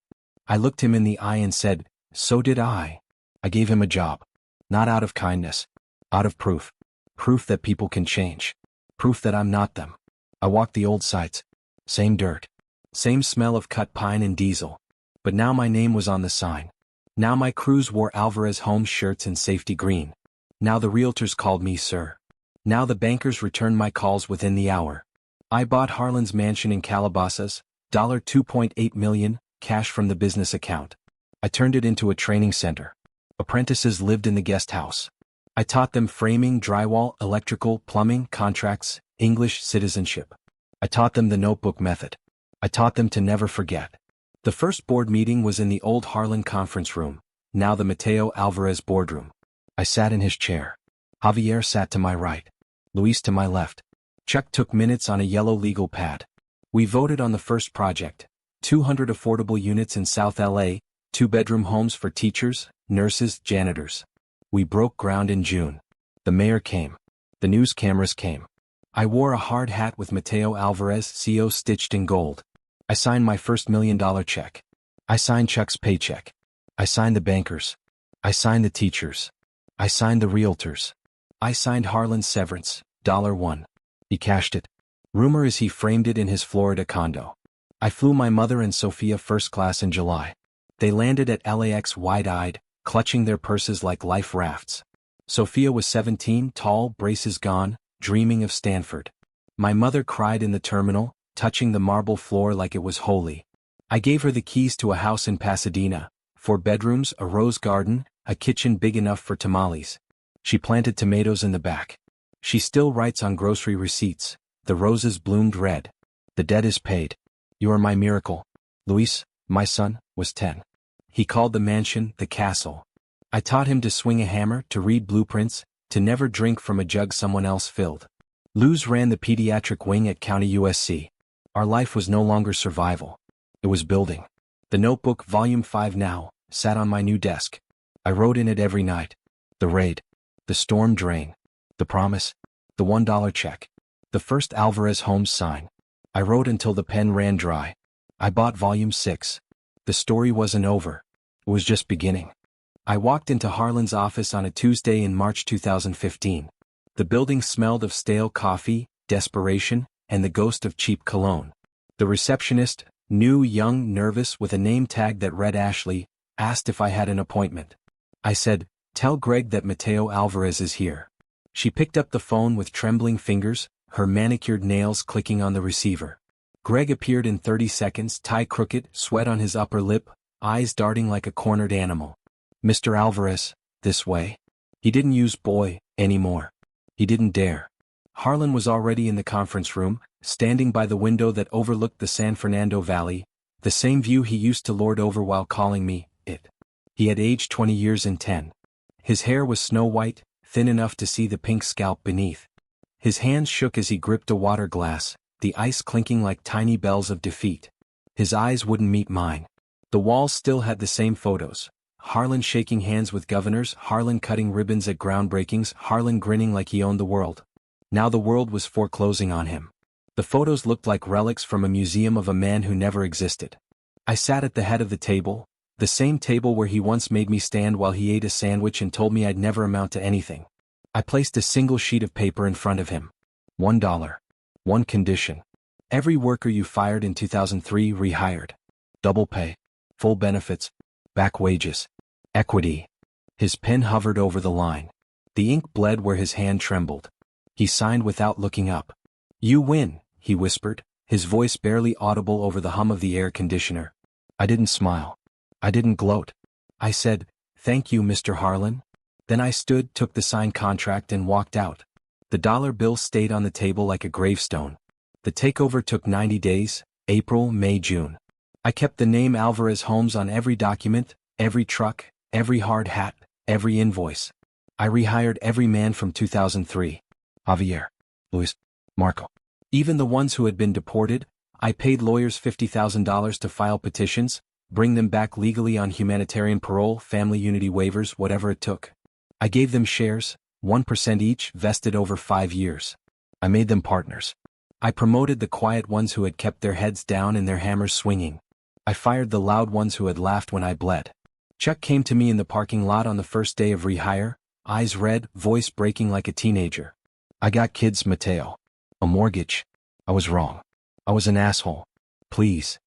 I looked him in the eye and said, "So did I." I gave him a job. Not out of kindness. Out of proof. Proof that people can change. Proof that I'm not them. I walked the old sites. Same dirt. Same smell of cut pine and diesel. But now my name was on the sign. Now my crews wore Alvarez Homes shirts in safety green. Now the realtors called me sir. Now the bankers returned my calls within the hour. I bought Harlan's mansion in Calabasas, $2.8 million, cash from the business account. I turned it into a training center. Apprentices lived in the guest house. I taught them framing, drywall, electrical, plumbing, contracts, English, citizenship. I taught them the notebook method. I taught them to never forget. The first board meeting was in the old Harlan conference room, now the Mateo Alvarez boardroom. I sat in his chair. Javier sat to my right. Luis to my left. Chuck took minutes on a yellow legal pad. We voted on the first project, 200 affordable units in South LA, 2-bedroom homes for teachers, nurses, janitors. We broke ground in June. The mayor came. The news cameras came. I wore a hard hat with Mateo Alvarez CO stitched in gold. I signed my first $1 million check. I signed Chuck's paycheck. I signed the bankers. I signed the teachers. I signed the realtors. I signed Harlan's severance, $1. He cashed it. Rumor is he framed it in his Florida condo. I flew my mother and Sophia first class in July. They landed at LAX wide-eyed, clutching their purses like life rafts. Sophia was 17, tall, braces gone, dreaming of Stanford. My mother cried in the terminal, touching the marble floor like it was holy. I gave her the keys to a house in Pasadena, 4 bedrooms, a rose garden, a kitchen big enough for tamales. She planted tomatoes in the back. She still writes on grocery receipts, the roses bloomed red. The debt is paid. You are my miracle. Luis, my son, was 10. He called the mansion the castle. I taught him to swing a hammer, to read blueprints, to never drink from a jug someone else filled. Luz ran the pediatric wing at County USC. Our life was no longer survival. It was building. The notebook, volume 5 now, sat on my new desk. I wrote in it every night. The raid. The storm drain. The promise. The $1 check. The first Alvarez Homes sign. I wrote until the pen ran dry. I bought volume 6. The story wasn't over. It was just beginning. I walked into Harlan's office on a Tuesday in March 2015. The building smelled of stale coffee, desperation, and the ghost of cheap cologne. The receptionist, new, young, nervous, with a name tag that read Ashley, asked if I had an appointment. I said, "Tell Greg that Mateo Alvarez is here." She picked up the phone with trembling fingers, her manicured nails clicking on the receiver. Greg appeared in 30 seconds, tie crooked, sweat on his upper lip, eyes darting like a cornered animal. "Mr. Alvarez, this way." He didn't use boy anymore. He didn't dare. Harlan was already in the conference room, standing by the window that overlooked the San Fernando Valley, the same view he used to lord over while calling me it. He had aged 20 years in 10. His hair was snow white, thin enough to see the pink scalp beneath. His hands shook as he gripped a water glass, the ice clinking like tiny bells of defeat. His eyes wouldn't meet mine. The walls still had the same photos. Harlan shaking hands with governors, Harlan cutting ribbons at groundbreakings, Harlan grinning like he owned the world. Now the world was foreclosing on him. The photos looked like relics from a museum of a man who never existed. I sat at the head of the table, the same table where he once made me stand while he ate a sandwich and told me I'd never amount to anything. I placed a single sheet of paper in front of him. $1. One condition. Every worker you fired in 2003 rehired. Double pay. Full benefits. Back wages. Equity. His pen hovered over the line. The ink bled where his hand trembled. He signed without looking up. "You win," he whispered, his voice barely audible over the hum of the air conditioner. I didn't smile. I didn't gloat. I said, "Thank you, Mr. Harlan." Then I stood, took the signed contract and walked out. The dollar bill stayed on the table like a gravestone. The takeover took 90 days, April, May, June. I kept the name Alvarez Homes on every document, every truck, every hard hat, every invoice. I rehired every man from 2003. Javier, Luis, Marco. Even the ones who had been deported. I paid lawyers $50,000 to file petitions, bring them back legally on humanitarian parole, family unity waivers, whatever it took. I gave them shares, 1% each, vested over 5 years. I made them partners. I promoted the quiet ones who had kept their heads down and their hammers swinging. I fired the loud ones who had laughed when I bled. Chuck came to me in the parking lot on the first day of rehire, eyes red, voice breaking like a teenager. I got kids, Mateo. A mortgage. I was wrong. I was an asshole. Please.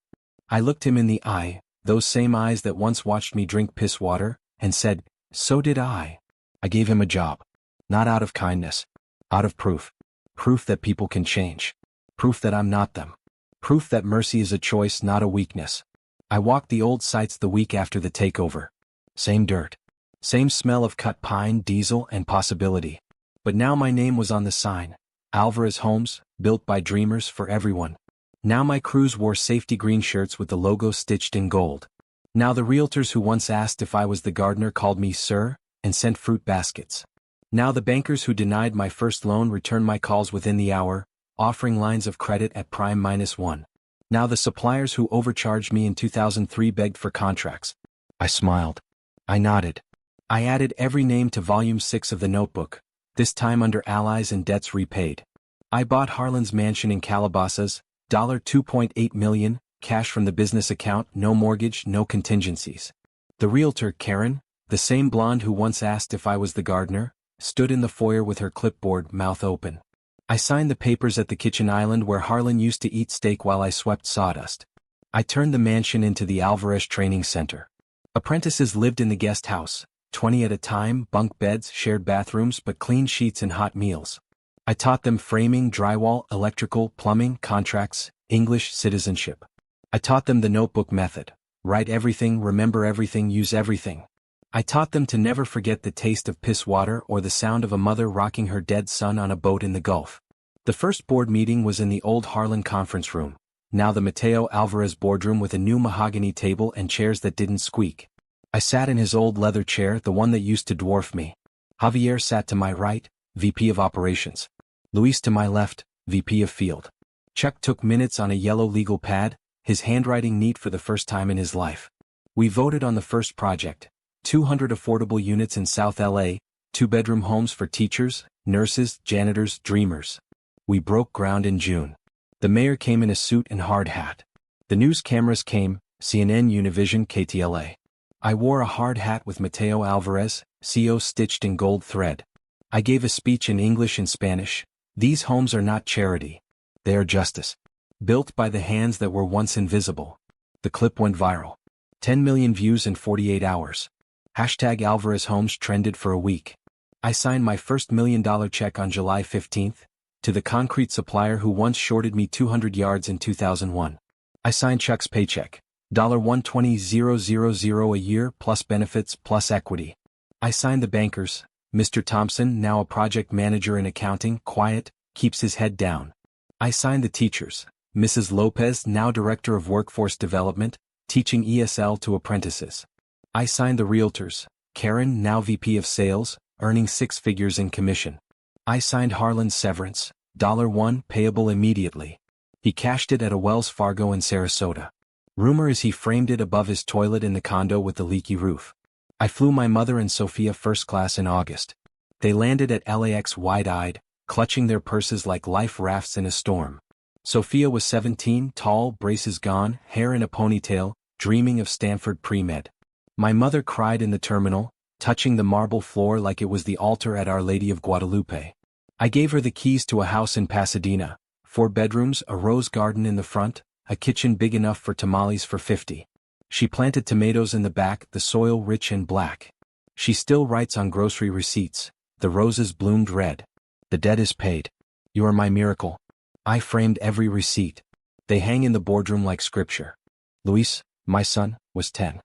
I looked him in the eye, those same eyes that once watched me drink piss water, and said, so did I. I gave him a job. Not out of kindness. Out of proof. Proof that people can change. Proof that I'm not them. Proof that mercy is a choice, not a weakness. I walked the old sites the week after the takeover. Same dirt. Same smell of cut pine, diesel, and possibility. But now my name was on the sign. Alvarez Homes, built by dreamers for everyone. Now my crews wore safety green shirts with the logo stitched in gold. Now the realtors who once asked if I was the gardener called me sir, and sent fruit baskets. Now the bankers who denied my first loan return my calls within the hour, offering lines of credit at prime -1. Now the suppliers who overcharged me in 2003 begged for contracts. I smiled. I nodded. I added every name to volume 6 of the notebook, this time under allies and debts repaid. I bought Harlan's mansion in Calabasas, $2.8 million, cash from the business account, no mortgage, no contingencies. The realtor, Karen, the same blonde who once asked if I was the gardener, stood in the foyer with her clipboard, mouth open. I signed the papers at the kitchen island where Harlan used to eat steak while I swept sawdust. I turned the mansion into the Alvarez Training Center. Apprentices lived in the guest house, 20 at a time, bunk beds, shared bathrooms, but clean sheets and hot meals. I taught them framing, drywall, electrical, plumbing, contracts, English, citizenship. I taught them the notebook method. Write everything, remember everything, use everything. I taught them to never forget the taste of piss water or the sound of a mother rocking her dead son on a boat in the Gulf. The first board meeting was in the old Harlan conference room, now the Mateo Alvarez boardroom with a new mahogany table and chairs that didn't squeak. I sat in his old leather chair, the one that used to dwarf me. Javier sat to my right, VP of Operations. Luis to my left, VP of Field. Chuck took minutes on a yellow legal pad, his handwriting neat for the first time in his life. We voted on the first project, 200 affordable units in South LA, 2-bedroom homes for teachers, nurses, janitors, dreamers. We broke ground in June. The mayor came in a suit and hard hat. The news cameras came, CNN, Univision, KTLA. I wore a hard hat with Mateo Alvarez, CO stitched in gold thread. I gave a speech in English and Spanish. These homes are not charity. They are justice. Built by the hands that were once invisible. The clip went viral. 10 million views in 48 hours. Hashtag Alvarez Homes trended for a week. I signed my first $1 million check on July 15th, to the concrete supplier who once shorted me 200 yards in 2001. I signed Chuck's paycheck, $120,000 a year plus benefits plus equity. I signed the bankers, Mr. Thompson, now a project manager in accounting, quiet, keeps his head down. I signed the teachers, Mrs. Lopez, now director of workforce development, teaching ESL to apprentices. I signed the realtors, Karen, now VP of sales, earning 6 figures in commission. I signed Harlan's severance, $1 payable immediately. He cashed it at a Wells Fargo in Sarasota. Rumor is he framed it above his toilet in the condo with the leaky roof. I flew my mother and Sophia first class in August. They landed at LAX wide-eyed, clutching their purses like life rafts in a storm. Sophia was 17, tall, braces gone, hair in a ponytail, dreaming of Stanford pre-med. My mother cried in the terminal, touching the marble floor like it was the altar at Our Lady of Guadalupe. I gave her the keys to a house in Pasadena, 4 bedrooms, a rose garden in the front, a kitchen big enough for tamales for 50. She planted tomatoes in the back, the soil rich and black. She still writes on grocery receipts, the roses bloomed red. The debt is paid. You are my miracle. I framed every receipt. They hang in the boardroom like scripture. Luis, my son, was 10.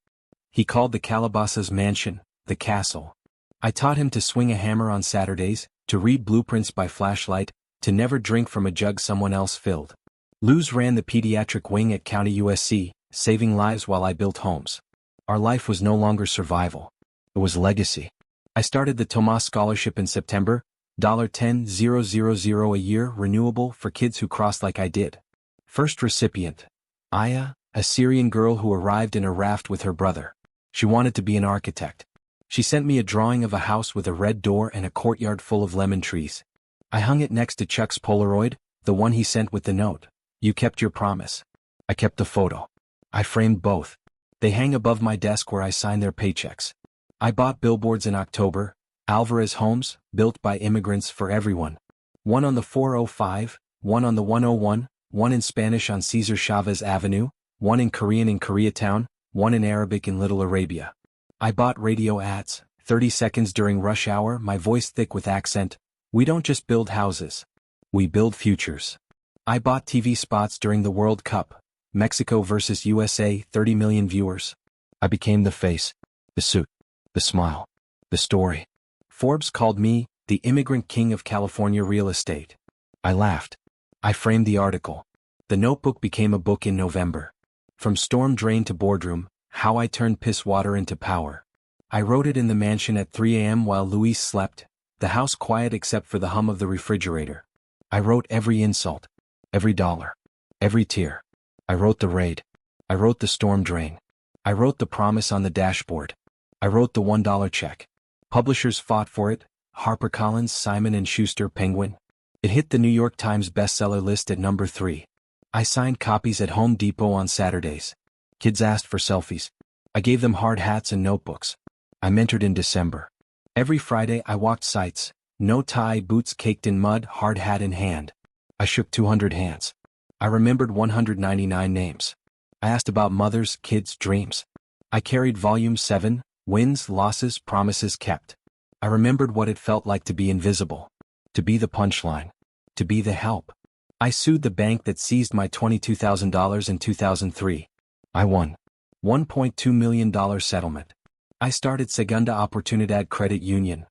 He called the Calabasas mansion, the castle. I taught him to swing a hammer on Saturdays, to read blueprints by flashlight, to never drink from a jug someone else filled. Luz ran the pediatric wing at County USC, saving lives while I built homes. Our life was no longer survival. It was legacy. I started the Tomas Scholarship in September, $10,000 a year, renewable for kids who crossed like I did. First recipient, Aya, a Syrian girl who arrived in a raft with her brother. She wanted to be an architect. She sent me a drawing of a house with a red door and a courtyard full of lemon trees. I hung it next to Chuck's Polaroid, the one he sent with the note. You kept your promise. I kept the photo. I framed both. They hang above my desk where I sign their paychecks. I bought billboards in October, Alvarez Homes, built by immigrants for everyone. One on the 405, one on the 101, one in Spanish on Cesar Chavez Avenue, one in Korean in Koreatown, one in Arabic in Little Arabia. I bought radio ads, 30 seconds during rush hour, my voice thick with accent. We don't just build houses. We build futures. I bought TV spots during the World Cup, Mexico versus USA, 30 million viewers. I became the face, the suit, the smile, the story. Forbes called me the immigrant king of California real estate. I laughed. I framed the article. The Notebook became a book in November. From storm drain to boardroom, how I turned piss water into power. I wrote it in the mansion at 3 a.m. while Luis slept, the house quiet except for the hum of the refrigerator. I wrote every insult, every dollar, every tear. I wrote the raid. I wrote the storm drain. I wrote the promise on the dashboard. I wrote the $1 check. Publishers fought for it, HarperCollins, Simon & Schuster, Penguin. It hit the New York Times bestseller list at number 3. I signed copies at Home Depot on Saturdays. Kids asked for selfies. I gave them hard hats and notebooks. I mentored in December. Every Friday I walked sites, no tie, boots caked in mud, hard hat in hand. I shook 200 hands. I remembered 199 names. I asked about mothers, kids, dreams. I carried volume 7, wins, losses, promises kept. I remembered what it felt like to be invisible. To be the punchline. To be the help. I sued the bank that seized my $22,000 in 2003. I won. $1.2 million settlement. I started Segunda Oportunidad Credit Union.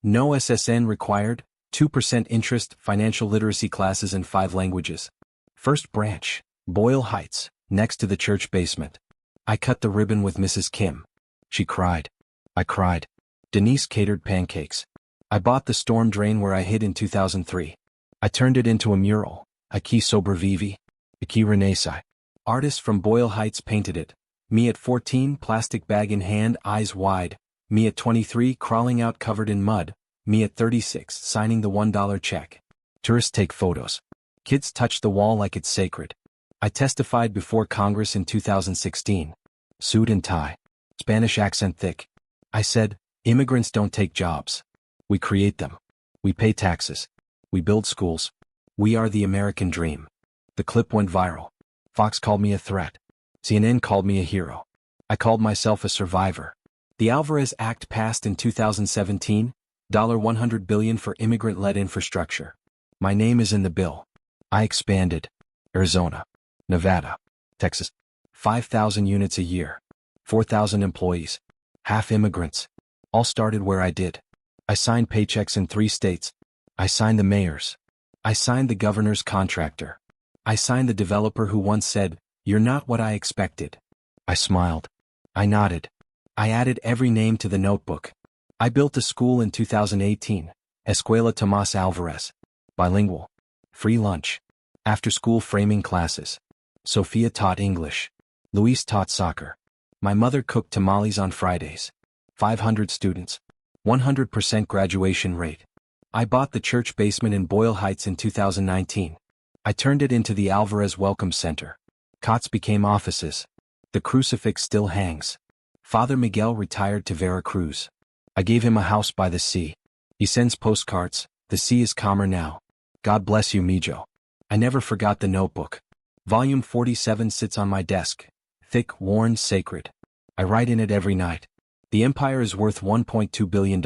No SSN required, 2% interest, financial literacy classes in 5 languages. First branch, Boyle Heights, next to the church basement. I cut the ribbon with Mrs. Kim. She cried. I cried. Denise catered pancakes. I bought the storm drain where I hid in 2003. I turned it into a mural, Aqui Sobrevive, Aqui Renasce. Artists from Boyle Heights painted it. Me at 14, plastic bag in hand, eyes wide. Me at 23, crawling out covered in mud. Me at 36, signing the $1 check. Tourists take photos. Kids touch the wall like it's sacred. I testified before Congress in 2016. Suit and tie. Spanish accent thick. I said, immigrants don't take jobs. We create them. We pay taxes. We build schools. We are the American dream. The clip went viral. Fox called me a threat. CNN called me a hero. I called myself a survivor. The Alvarez Act passed in 2017, $100 billion for immigrant-led infrastructure. My name is in the bill. I expanded. Arizona, Nevada, Texas. 5,000 units a year. 4,000 employees. Half immigrants. All started where I did. I signed paychecks in 3 states. I signed the mayor's. I signed the governor's contractor. I signed the developer who once said, "You're not what I expected." I smiled. I nodded. I added every name to the notebook. I built a school in 2018, Escuela Tomás Alvarez. Bilingual. Free lunch. After-school framing classes. Sophia taught English. Luis taught soccer. My mother cooked tamales on Fridays. 500 students. 100% graduation rate. I bought the church basement in Boyle Heights in 2019. I turned it into the Alvarez Welcome Center. Cots became offices. The crucifix still hangs. Father Miguel retired to Veracruz. I gave him a house by the sea. He sends postcards. The sea is calmer now. God bless you, Mijo. I never forgot the notebook. Volume 47 sits on my desk. Thick, worn, sacred. I write in it every night. The empire is worth $1.2 billion.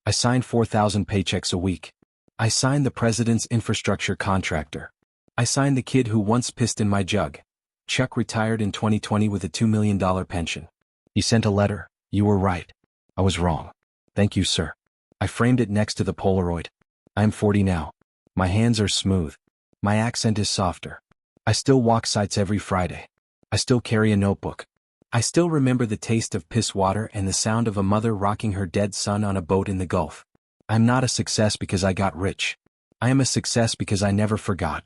I signed 4,000 paychecks a week. I signed the president's infrastructure contractor. I signed the kid who once pissed in my jug. Chuck retired in 2020 with a $2 million pension. He sent a letter. You were right. I was wrong. Thank you, sir. I framed it next to the Polaroid. I am 40 now. My hands are smooth. My accent is softer. I still walk sites every Friday. I still carry a notebook. I still remember the taste of piss water and the sound of a mother rocking her dead son on a boat in the Gulf. I'm not a success because I got rich. I am a success because I never forgot.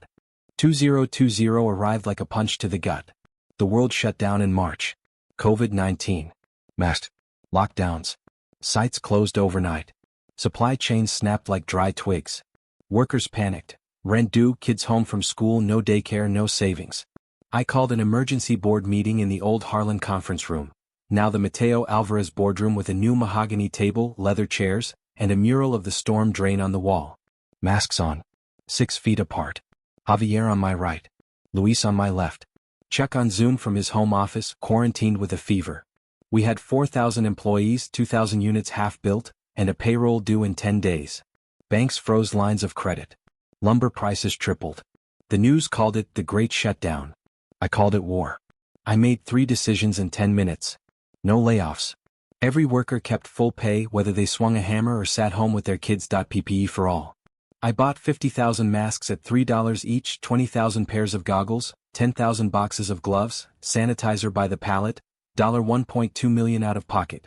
2020 arrived like a punch to the gut. The world shut down in March. COVID-19. Masks. Lockdowns. Sites closed overnight. Supply chains snapped like dry twigs. Workers panicked. Rent due, kids home from school, no daycare, no savings. I called an emergency board meeting in the old Harlan conference room, now the Mateo Alvarez boardroom, with a new mahogany table, leather chairs, and a mural of the storm drain on the wall. Masks on. 6 feet apart. Javier on my right. Luis on my left. Chuck on Zoom from his home office, quarantined with a fever. We had 4,000 employees, 2,000 units half built, and a payroll due in 10 days. Banks froze lines of credit. Lumber prices tripled. The news called it the Great Shutdown. I called it war. I made 3 decisions in 10 minutes. No layoffs. Every worker kept full pay whether they swung a hammer or sat home with their kids. PPE for all. I bought 50,000 masks at $3 each, 20,000 pairs of goggles, 10,000 boxes of gloves, sanitizer by the pallet, $1.2 million out of pocket.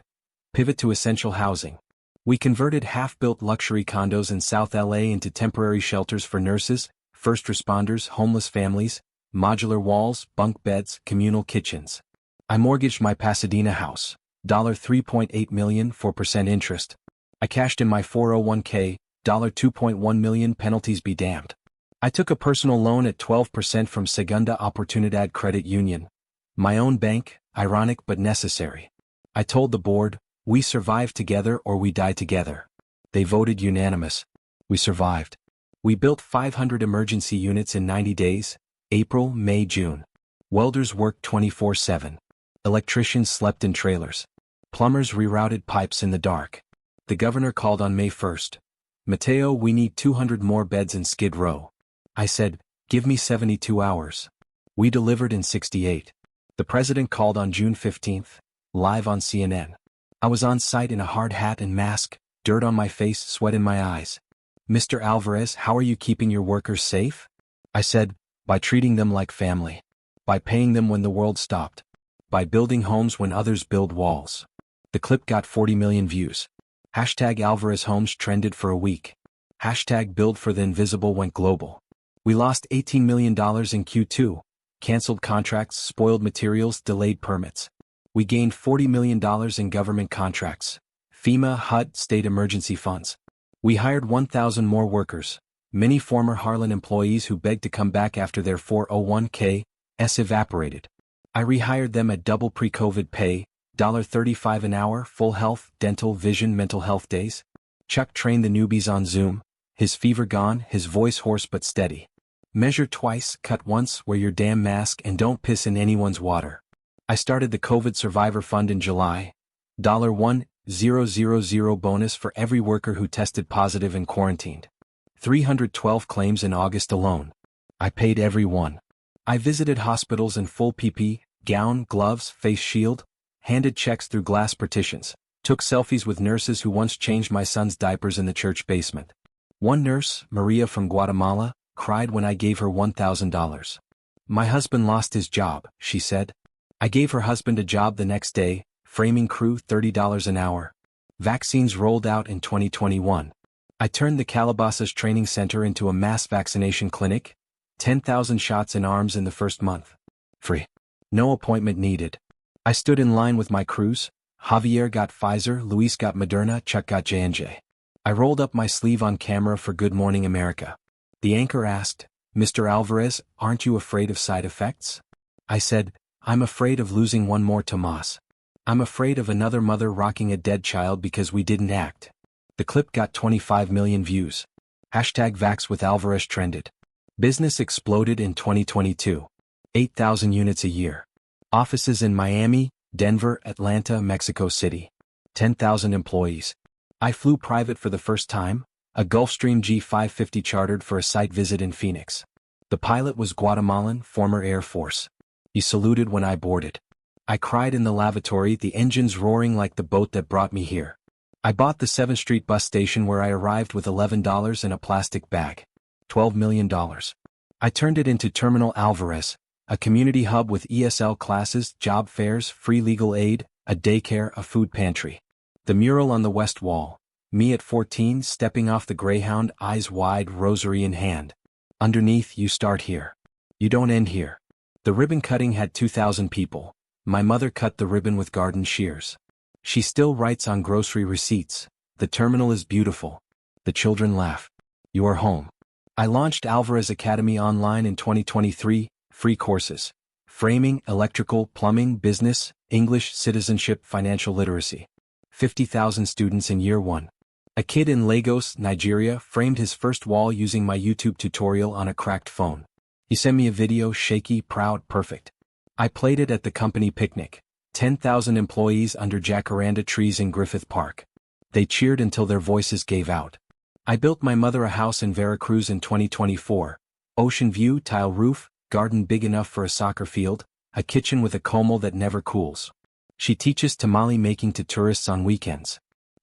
Pivot to essential housing. We converted half-built luxury condos in South LA into temporary shelters for nurses, first responders, homeless families, modular walls, bunk beds, communal kitchens. I mortgaged my Pasadena house, $3.8 million, 4% interest. I cashed in my 401k, $2.1 million, penalties be damned. I took a personal loan at 12% from Segunda Oportunidad Credit Union. My own bank, ironic but necessary. I told the board, we survive together or we die together. They voted unanimous. We survived. We built 500 emergency units in 90 days, April, May, June. Welders worked 24/7. Electricians slept in trailers. Plumbers rerouted pipes in the dark. The governor called on May 1st. Mateo, we need 200 more beds in Skid Row. I said, give me 72 hours. We delivered in 68. The president called on June 15th, live on CNN. I was on site in a hard hat and mask, dirt on my face, sweat in my eyes. Mr. Alvarez, how are you keeping your workers safe? I said, by treating them like family. By paying them when the world stopped. By building homes when others build walls. The clip got 40 million views. Hashtag Alvarez Homes trended for a week. Hashtag Build for the Invisible went global. We lost $18 million in Q2. Canceled contracts, spoiled materials, delayed permits. We gained $40 million in government contracts. FEMA, HUD, state emergency funds. We hired 1,000 more workers. Many former Harlan employees who begged to come back after their 401(k)s evaporated. I rehired them at double pre-COVID pay, $35 an hour, full health, dental, vision, mental health days. Chuck trained the newbies on Zoom. His fever gone, his voice hoarse but steady. Measure twice, cut once, wear your damn mask and don't piss in anyone's water. I started the COVID Survivor Fund in July. $1,000 bonus for every worker who tested positive and quarantined. 312 claims in August alone. I paid every one. I visited hospitals in full PPE, gown, gloves, face shield, handed checks through glass partitions, took selfies with nurses who once changed my son's diapers in the church basement. One nurse, Maria from Guatemala, cried when I gave her $1,000. My husband lost his job, she said. I gave her husband a job the next day, framing crew, $30 an hour. Vaccines rolled out in 2021. I turned the Calabasas Training Center into a mass vaccination clinic. 10,000 shots in arms in the first month. Free. No appointment needed. I stood in line with my crews. Javier got Pfizer, Luis got Moderna, Chuck got J&J. I rolled up my sleeve on camera for Good Morning America. The anchor asked, Mr. Alvarez, aren't you afraid of side effects? I said, I'm afraid of losing one more Tomas. I'm afraid of another mother rocking a dead child because we didn't act. The clip got 25 million views. Hashtag Vax with Alvarez trended. Business exploded in 2022. 8,000 units a year. Offices in Miami, Denver, Atlanta, Mexico City. 10,000 employees. I flew private for the first time, a Gulfstream G550 chartered for a site visit in Phoenix. The pilot was Guatemalan, former Air Force. He saluted when I boarded. I cried in the lavatory, the engines roaring like the boat that brought me here. I bought the 7th Street bus station where I arrived with $11 in a plastic bag. $12 million. I turned it into Terminal Alvarez, a community hub with ESL classes, job fairs, free legal aid, a daycare, a food pantry. The mural on the west wall. Me at 14, stepping off the Greyhound, eyes wide, rosary in hand. Underneath, you start here. You don't end here. The ribbon cutting had 2,000 people. My mother cut the ribbon with garden shears. She still writes on grocery receipts. The terminal is beautiful. The children laugh. You are home. I launched Alvarez Academy online in 2023, free courses. Framing, electrical, plumbing, business, English, citizenship, financial literacy. 50,000 students in year 1. A kid in Lagos, Nigeria, framed his first wall using my YouTube tutorial on a cracked phone. He sent me a video, shaky, proud, perfect. I played it at the company picnic. 10,000 employees under jacaranda trees in Griffith Park. They cheered until their voices gave out. I built my mother a house in Veracruz in 2024. Ocean view, tile roof, garden big enough for a soccer field, a kitchen with a comel that never cools. She teaches tamale making to tourists on weekends.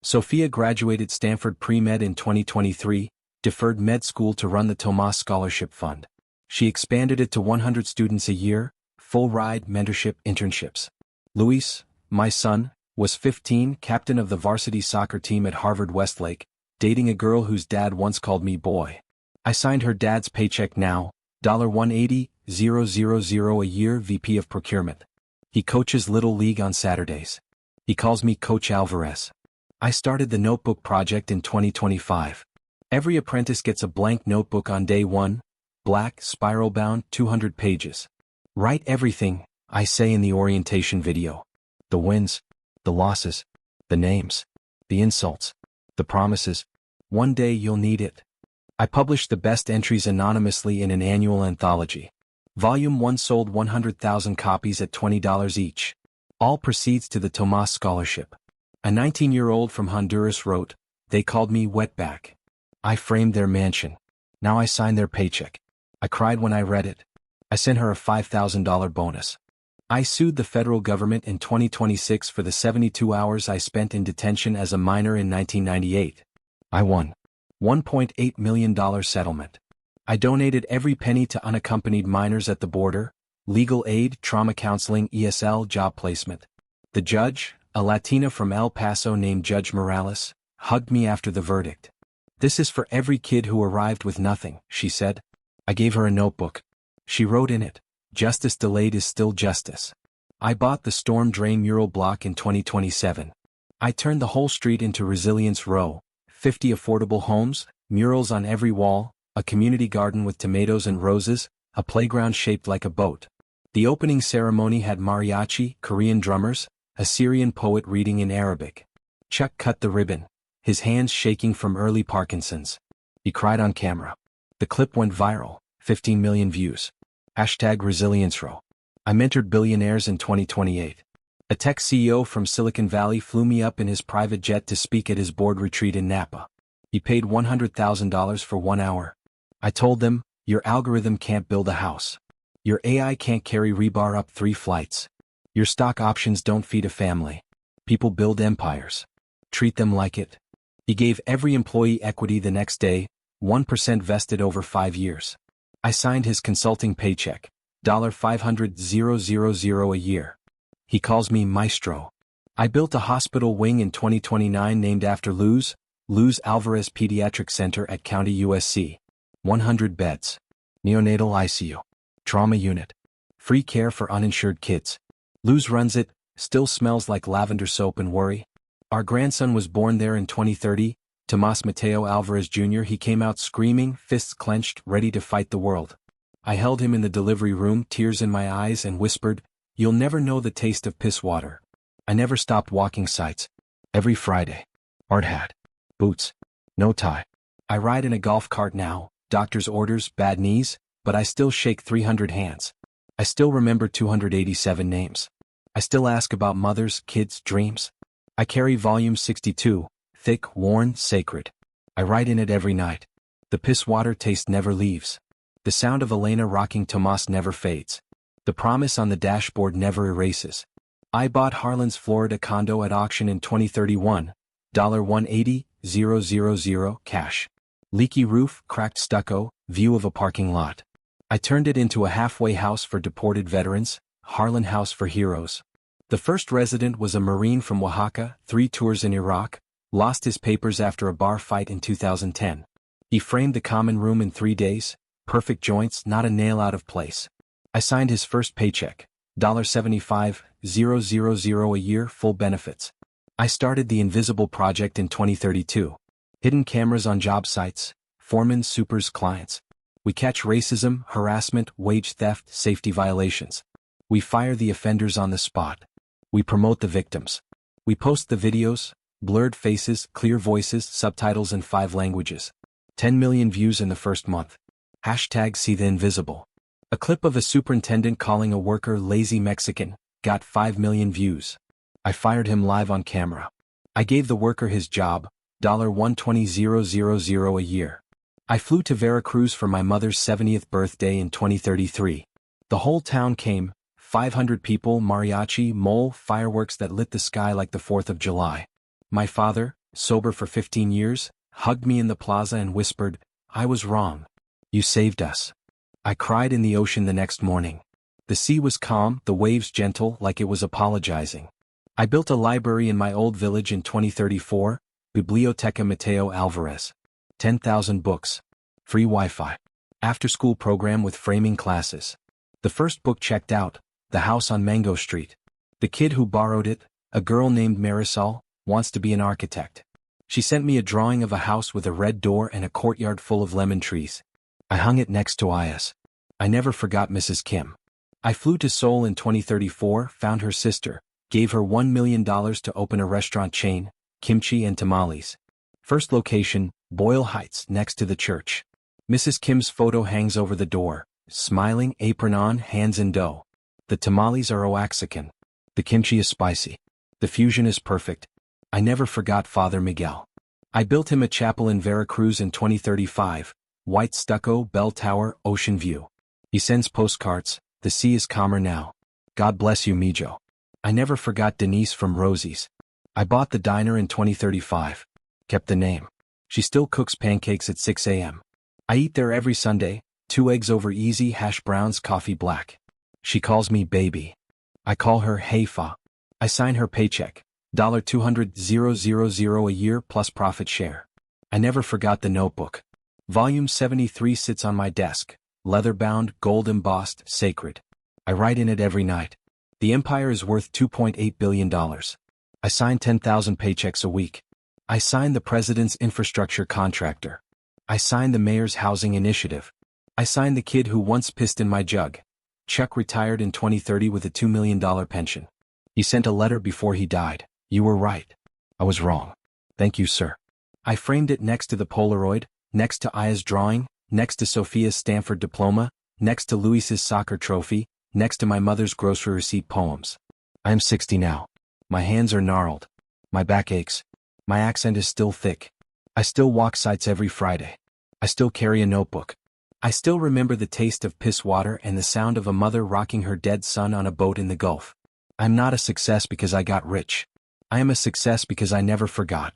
Sophia graduated Stanford Pre-Med in 2023, deferred med school to run the Tomas Scholarship Fund. She expanded it to 100 students a year, full ride, mentorship, internships. Luis, my son, was 15, captain of the varsity soccer team at Harvard Westlake, dating a girl whose dad once called me boy. I signed her dad's paycheck now, $180,000 a year, VP of Procurement. He coaches Little League on Saturdays. He calls me Coach Alvarez. I started the Notebook Project in 2025. Every apprentice gets a blank notebook on day 1, black, spiral-bound, 200 pages. Write everything, I say in the orientation video. The wins, the losses, the names, the insults, the promises. One day you'll need it. I published the best entries anonymously in an annual anthology. Volume 1 sold 100,000 copies at $20 each. All proceeds to the Tomas Scholarship. A 19-year-old from Honduras wrote, "They called me wetback. I framed their mansion. Now I sign their paycheck. I cried when I read it. I sent her a $5,000 bonus. I sued the federal government in 2026 for the 72 hours I spent in detention as a minor in 1998. I won. $1.8 million settlement. I donated every penny to unaccompanied minors at the border, legal aid, trauma counseling, ESL, job placement. The judge, a Latina from El Paso named Judge Morales, hugged me after the verdict. This is for every kid who arrived with nothing, she said. I gave her a notebook. She wrote in it, "Justice delayed is still justice." I bought the Storm Drain mural block in 2027. I turned the whole street into Resilience Row, 50 affordable homes, murals on every wall, a community garden with tomatoes and roses, a playground shaped like a boat. The opening ceremony had mariachi, Korean drummers, a Syrian poet reading in Arabic. Chuck cut the ribbon, his hands shaking from early Parkinson's. He cried on camera. The clip went viral, 15 million views. #ResilienceRow. I mentored billionaires in 2028. A tech CEO from Silicon Valley flew me up in his private jet to speak at his board retreat in Napa. He paid $100,000 for 1 hour. I told them, your algorithm can't build a house. Your AI can't carry rebar up 3 flights. Your stock options don't feed a family. People build empires. Treat them like it. He gave every employee equity the next day, 1% vested over 5 years. I signed his consulting paycheck, $500,000 a year. He calls me Maestro. I built a hospital wing in 2029 named after Luz Alvarez Pediatric Center at County USC. 100 beds. Neonatal ICU. Trauma unit. Free care for uninsured kids. Luz runs it, still smells like lavender soap and worry. Our grandson was born there in 2030, Tomas Mateo Alvarez Jr. He came out screaming, fists clenched, ready to fight the world. I held him in the delivery room, tears in my eyes, and whispered, "You'll never know the taste of piss water." I never stopped walking sites. Every Friday. Hard hat. Boots. No tie. I ride in a golf cart now, doctor's orders, bad knees, but I still shake 300 hands. I still remember 287 names. I still ask about mothers, kids, dreams. I carry volume 62, thick, worn, sacred. I write in it every night. The piss water taste never leaves. The sound of Elena rocking Tomas never fades. The promise on the dashboard never erases. I bought Harlan's Florida condo at auction in 2031, $180,000 cash. Leaky roof, cracked stucco, view of a parking lot. I turned it into a halfway house for deported veterans, Harlan House for Heroes. The first resident was a Marine from Oaxaca, 3 tours in Iraq, lost his papers after a bar fight in 2010. He framed the common room in 3 days, perfect joints, not a nail out of place. I signed his first paycheck, $75,000 a year, full benefits. I started the Invisible Project in 2032. Hidden cameras on job sites, foremen, supers, clients. We catch racism, harassment, wage theft, safety violations. We fire the offenders on the spot. We promote the victims. We post the videos, Blurred faces, clear voices, subtitles in 5 languages. 10 million views in the first month. Hashtag see the invisible. A clip of a superintendent calling a worker lazy Mexican got 5 million views. I fired him live on camera. I gave the worker his job, $120,000 a year. I flew to Veracruz for my mother's 70th birthday in 2033. The whole town came, 500 people, mariachi, mole, fireworks that lit the sky like the 4th of July. My father, sober for 15 years, hugged me in the plaza and whispered, "I was wrong. You saved us." I cried in the ocean the next morning. The sea was calm, the waves gentle, like it was apologizing. I built a library in my old village in 2034, Biblioteca Mateo Alvarez. 10,000 books. Free Wi-Fi. After-school program with framing classes. The first book checked out, The House on Mango Street. The kid who borrowed it, a girl named Marisol, wants to be an architect. She sent me a drawing of a house with a red door and a courtyard full of lemon trees. I hung it next to Aya's. I never forgot Mrs. Kim. I flew to Seoul in 2034, found her sister, gave her $1 million to open a restaurant chain, kimchi and tamales. First location, Boyle Heights, next to the church. Mrs. Kim's photo hangs over the door, smiling, apron on, hands in dough. The tamales are Oaxacan. The kimchi is spicy. The fusion is perfect. I never forgot Father Miguel. I built him a chapel in Veracruz in 2035, white stucco, bell tower, ocean view. He sends postcards, the sea is calmer now. God bless you, Mijo. I never forgot Denise from Rosie's. I bought the diner in 2035. Kept the name. She still cooks pancakes at 6 a.m. I eat there every Sunday, 2 eggs over easy, hash browns, coffee black. She calls me baby. I call her Hey Fa. I sign her paycheck, $200,000 a year plus profit share. I never forgot the notebook. Volume 73 sits on my desk, leather-bound, gold-embossed, sacred. I write in it every night. The empire is worth $2.8 billion. I sign 10,000 paychecks a week. I sign the president's infrastructure contractor. I sign the mayor's housing initiative. I sign the kid who once pissed in my jug. Chuck retired in 2030 with a $2 million pension. He sent a letter before he died. You were right. I was wrong. Thank you, sir. I framed it next to the Polaroid, next to Aya's drawing, next to Sophia's Stanford diploma, next to Luis's soccer trophy, next to my mother's grocery receipt poems. I am 60 now. My hands are gnarled. My back aches. My accent is still thick. I still walk sites every Friday. I still carry a notebook. I still remember the taste of piss water and the sound of a mother rocking her dead son on a boat in the Gulf. I'm not a success because I got rich. I am a success because I never forgot.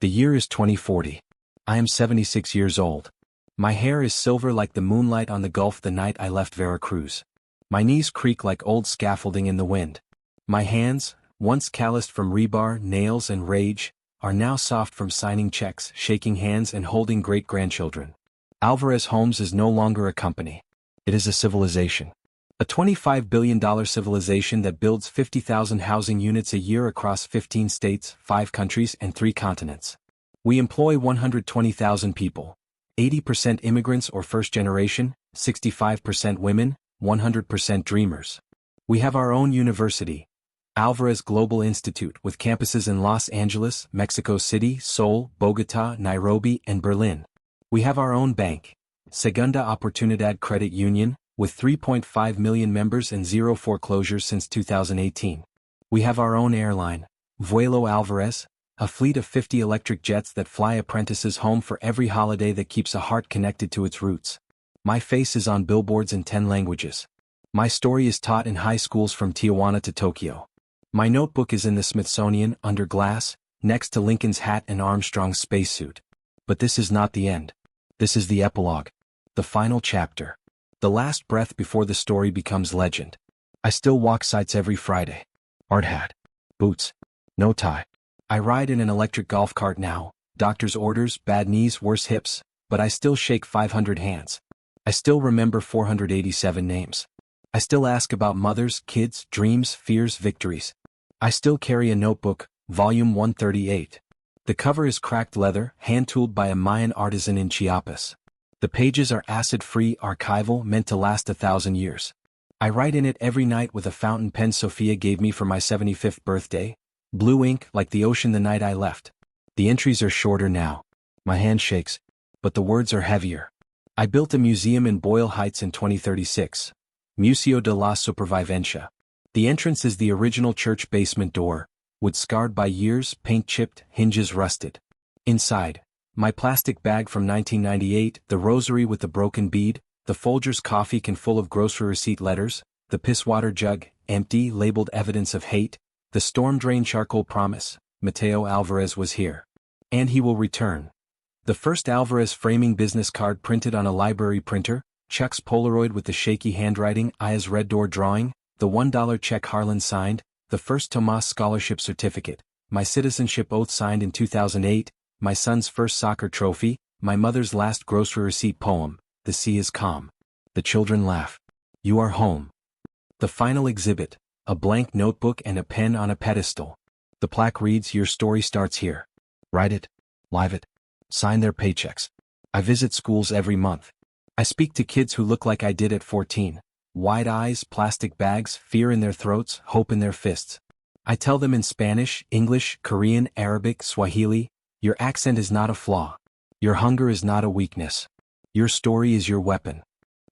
The year is 2040. I am 76 years old. My hair is silver like the moonlight on the Gulf the night I left Veracruz. My knees creak like old scaffolding in the wind. My hands, once calloused from rebar, nails and rage, are now soft from signing checks, shaking hands and holding great-grandchildren. Alvarez Homes is no longer a company. It is a civilization. A $25 billion civilization that builds 50,000 housing units a year across 15 states, 5 countries and 3 continents. We employ 120,000 people. 80% immigrants or first generation, 65% women, 100% dreamers. We have our own university, Alvarez Global Institute, with campuses in Los Angeles, Mexico City, Seoul, Bogota, Nairobi, and Berlin. We have our own bank, Segunda Oportunidad Credit Union, with 3.5 million members and 0 foreclosures since 2018. We have our own airline, Vuelo Alvarez, a fleet of 50 electric jets that fly apprentices home for every holiday that keeps a heart connected to its roots. My face is on billboards in 10 languages. My story is taught in high schools from Tijuana to Tokyo. My notebook is in the Smithsonian, under glass, next to Lincoln's hat and Armstrong's spacesuit. But this is not the end. This is the epilogue. The final chapter. The last breath before the story becomes legend. I still walk sites every Friday. Hard hat. Boots. No tie. I ride in an electric golf cart now, doctor's orders, bad knees, worse hips, but I still shake 500 hands. I still remember 487 names. I still ask about mothers, kids, dreams, fears, victories. I still carry a notebook, volume 138. The cover is cracked leather, hand-tooled by a Mayan artisan in Chiapas. The pages are acid-free, archival, meant to last 1,000 years. I write in it every night with a fountain pen Sophia gave me for my 75th birthday, Blue ink like the ocean the night I left. The entries are shorter now. My hand shakes, but the words are heavier. I built a museum in Boyle Heights in 2036. Museo de la Supervivencia. The entrance is the original church basement door, wood scarred by years, paint chipped, hinges rusted. Inside, my plastic bag from 1998, the rosary with the broken bead, the Folgers coffee can full of grocery receipt letters, the pisswater jug, empty, labeled evidence of hate, the storm drain charcoal promise, Mateo Alvarez was here. And he will return. The first Alvarez framing business card printed on a library printer, Chuck's Polaroid with the shaky handwriting, Aya's red door drawing, the $1 check Harlan signed, the first Tomas scholarship certificate, my citizenship oath signed in 2008, my son's first soccer trophy, my mother's last grocery receipt poem, the sea is calm. The children laugh. You are home. The final exhibit, a blank notebook and a pen on a pedestal. The plaque reads, your story starts here. Write it, live it, sign their paychecks. I visit schools every month. I speak to kids who look like I did at 14. Wide eyes, plastic bags, fear in their throats, hope in their fists. I tell them in Spanish, English, Korean, Arabic, Swahili, your accent is not a flaw. Your hunger is not a weakness. Your story is your weapon.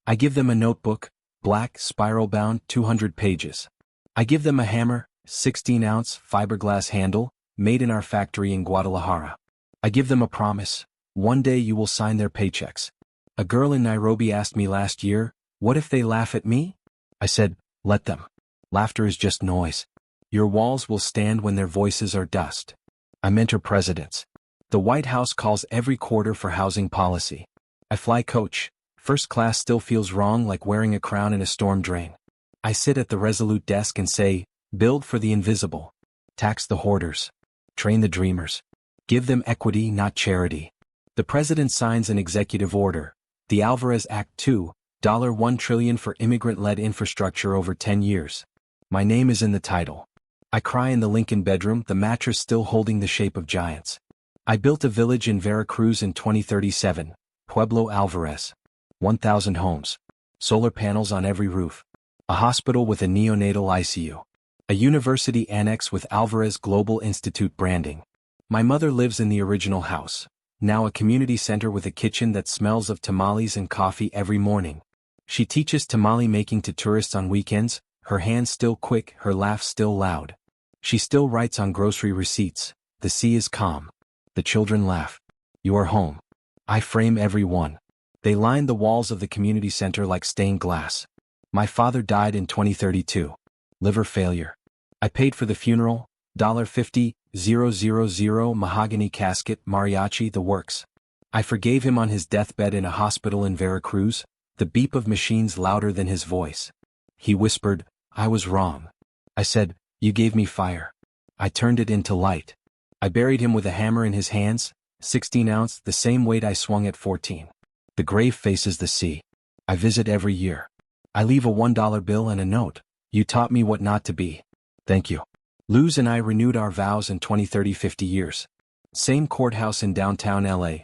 I give them a notebook, black, spiral-bound, 200 pages. I give them a hammer, 16-ounce, fiberglass handle, made in our factory in Guadalajara. I give them a promise. One day you will sign their paychecks. A girl in Nairobi asked me last year, what if they laugh at me? I said, let them. Laughter is just noise. Your walls will stand when their voices are dust. I mentor presidents. The White House calls every quarter for housing policy. I fly coach. First class still feels wrong, like wearing a crown in a storm drain. I sit at the Resolute desk and say, build for the invisible. Tax the hoarders. Train the dreamers. Give them equity, not charity. The president signs an executive order. The Alvarez Act 2, $1 trillion for immigrant-led infrastructure over 10 years. My name is in the title. I cry in the Lincoln bedroom, the mattress still holding the shape of giants. I built a village in Veracruz in 2037, Pueblo Alvarez. 1,000 homes. Solar panels on every roof. A hospital with a neonatal ICU. A university annex with Alvarez Global Institute branding. My mother lives in the original house, now a community center with a kitchen that smells of tamales and coffee every morning. She teaches tamale making to tourists on weekends, her hands still quick, her laugh still loud. She still writes on grocery receipts, the sea is calm. The children laugh. You are home. I frame every one. They line the walls of the community center like stained glass. My father died in 2032. Liver failure. I paid for the funeral, $50,000, mahogany casket, mariachi, the works. I forgave him on his deathbed in a hospital in Veracruz, the beep of machines louder than his voice. He whispered, I was wrong. I said, you gave me fire. I turned it into light. I buried him with a hammer in his hands, 16-ounce, the same weight I swung at 14. The grave faces the sea. I visit every year. I leave a $1 bill and a note. You taught me what not to be. Thank you. Luz and I renewed our vows in 20, 50 years. Same courthouse in downtown LA.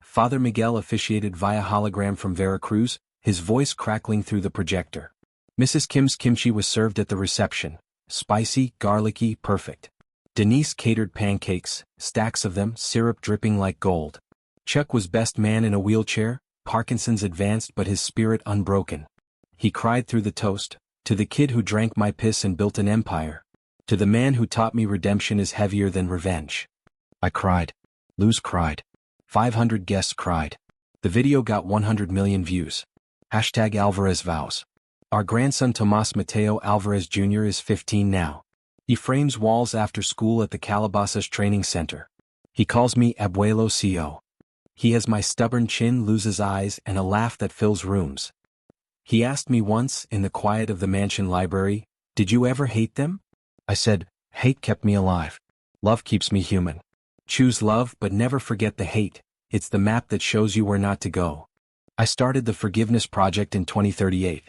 Father Miguel officiated via hologram from Veracruz, his voice crackling through the projector. Mrs. Kim's kimchi was served at the reception. Spicy, garlicky, perfect. Denise catered pancakes, stacks of them, syrup dripping like gold. Chuck was best man in a wheelchair, Parkinson's advanced but his spirit unbroken. He cried through the toast, to the kid who drank my piss and built an empire. To the man who taught me redemption is heavier than revenge. I cried. Luz cried. 500 guests cried. The video got 100 million views. Hashtag Alvarez vows. Our grandson Tomas Mateo Alvarez Jr. is 15 now. He frames walls after school at the Calabasas Training Center. He calls me Abuelo Co. He has my stubborn chin, Luz's eyes, and a laugh that fills rooms. He asked me once, in the quiet of the mansion library, did you ever hate them? I said, hate kept me alive. Love keeps me human. Choose love but never forget the hate, it's the map that shows you where not to go. I started the Forgiveness Project in 2038.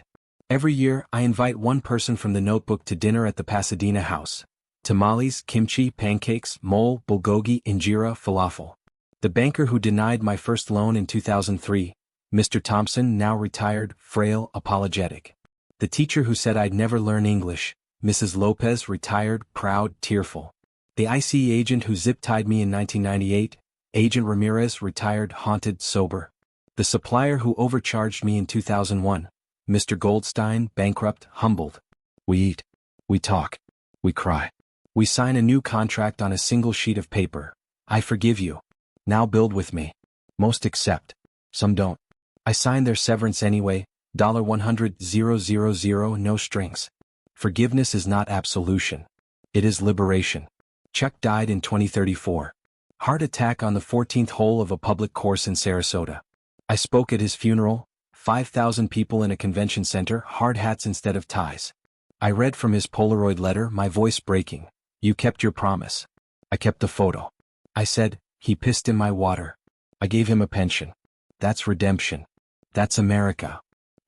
Every year, I invite one person from the notebook to dinner at the Pasadena house. Tamales, kimchi, pancakes, mole, bulgogi, injera, falafel. The banker who denied my first loan in 2003, Mr. Thompson, now retired, frail, apologetic. The teacher who said I'd never learn English, Mrs. Lopez, retired, proud, tearful. The ICE agent who zip-tied me in 1998, Agent Ramirez, retired, haunted, sober. The supplier who overcharged me in 2001, Mr. Goldstein, bankrupt, humbled. We eat. We talk. We cry. We sign a new contract on a single sheet of paper. I forgive you. Now build with me. Most accept. Some don't. I sign their severance anyway, $100,000, no strings. Forgiveness is not absolution. It is liberation. Chuck died in 2034. Heart attack on the 14th hole of a public course in Sarasota. I spoke at his funeral, 5,000 people in a convention center, hard hats instead of ties. I read from his Polaroid letter, my voice breaking. You kept your promise. I kept the photo. I said, he pissed in my water. I gave him a pension. That's redemption. That's America.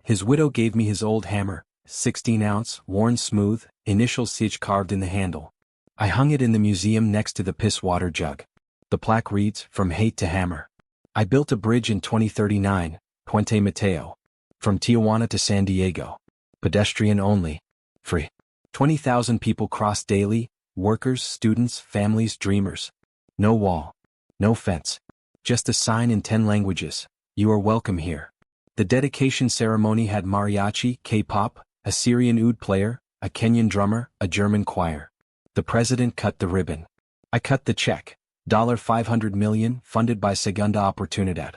His widow gave me his old hammer, 16-ounce, worn smooth, initials CH carved in the handle. I hung it in the museum next to the piss water jug. The plaque reads, From Hate to Hammer. I built a bridge in 2039, Puente Mateo. From Tijuana to San Diego. Pedestrian only. Free. 20,000 people cross daily, workers, students, families, dreamers. No wall. No fence. Just a sign in 10 languages. You are welcome here. The dedication ceremony had mariachi, K-pop, a Syrian oud player, a Kenyan drummer, a German choir. The president cut the ribbon. I cut the check. $500 million, funded by Segunda Oportunidad.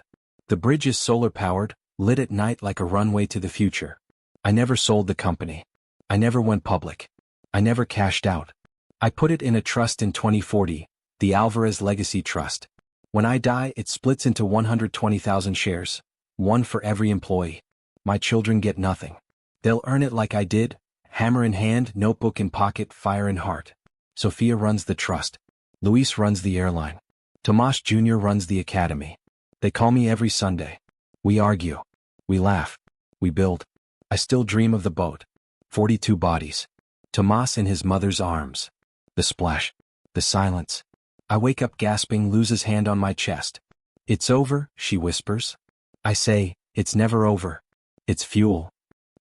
The bridge is solar-powered, lit at night like a runway to the future. I never sold the company. I never went public. I never cashed out. I put it in a trust in 2040, the Alvarez Legacy Trust. When I die, it splits into 120,000 shares, one for every employee. My children get nothing. They'll earn it like I did, hammer in hand, notebook in pocket, fire in heart. Sophia runs the trust. Luis runs the airline. Tomas Jr. runs the academy. They call me every Sunday. We argue. We laugh. We build. I still dream of the boat. 42 bodies. Tomas in his mother's arms. The splash. The silence. I wake up gasping, lose his hand on my chest. It's over, she whispers. I say, it's never over. It's fuel.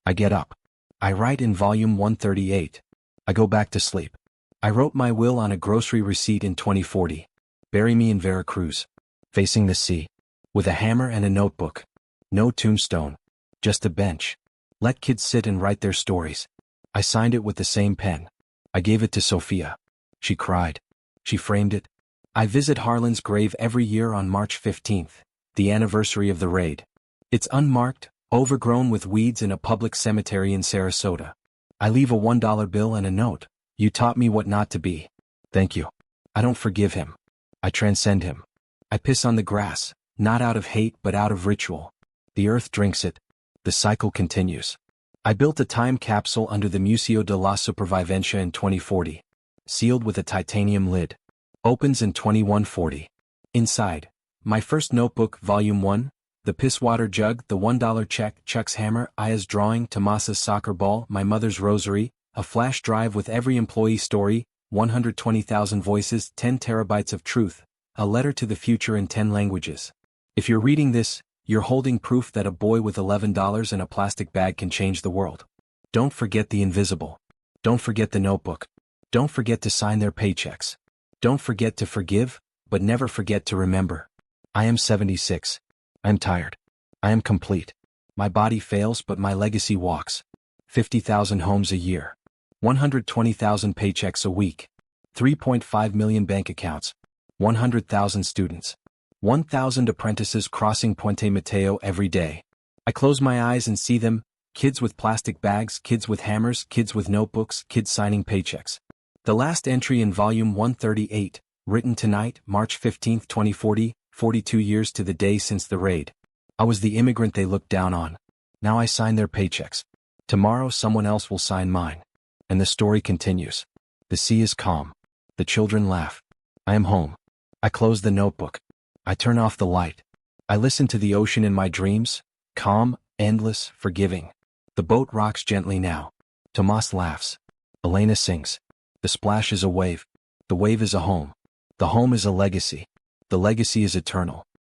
I get up. I write in volume 138. I go back to sleep. I wrote my will on a grocery receipt in 2040. Bury me in Veracruz. Facing the sea. With a hammer and a notebook. No tombstone. Just a bench. Let kids sit and write their stories. I signed it with the same pen. I gave it to Sophia. She cried. She framed it. I visit Harlan's grave every year on March 15th, the anniversary of the raid. It's unmarked, overgrown with weeds in a public cemetery in Sarasota. I leave a $1 bill and a note. You taught me what not to be. Thank you. I don't forgive him. I transcend him. I piss on the grass, not out of hate but out of ritual. The earth drinks it. The cycle continues. I built a time capsule under the Museo de la Supervivencia in 2040. Sealed with a titanium lid. Opens in 2140. Inside, my first notebook, Volume 1, the piss water jug, the $1 check, Chuck's hammer, Aya's drawing, Tomas's soccer ball, my mother's rosary, a flash drive with every employee story, 120,000 voices, 10 terabytes of truth, a letter to the future in 10 languages. If you're reading this, you're holding proof that a boy with $11 in a plastic bag can change the world. Don't forget the invisible. Don't forget the notebook. Don't forget to sign their paychecks. Don't forget to forgive, but never forget to remember. I am 76. I'm tired. I am complete. My body fails but my legacy walks. 50,000 homes a year. 120,000 paychecks a week. 3.5 million bank accounts. 100,000 students. 1,000 apprentices crossing Puente Mateo every day. I close my eyes and see them, kids with plastic bags, kids with hammers, kids with notebooks, kids signing paychecks. The last entry in volume 138, written tonight, March 15, 2040, 42 years to the day since the raid. I was the immigrant they looked down on. Now I sign their paychecks. Tomorrow someone else will sign mine. And the story continues. The sea is calm. The children laugh. I am home. I close the notebook. I turn off the light. I listen to the ocean in my dreams, calm, endless, forgiving. The boat rocks gently now. Tomas laughs. Elena sings. The splash is a wave. The wave is a home. The home is a legacy. The legacy is eternal.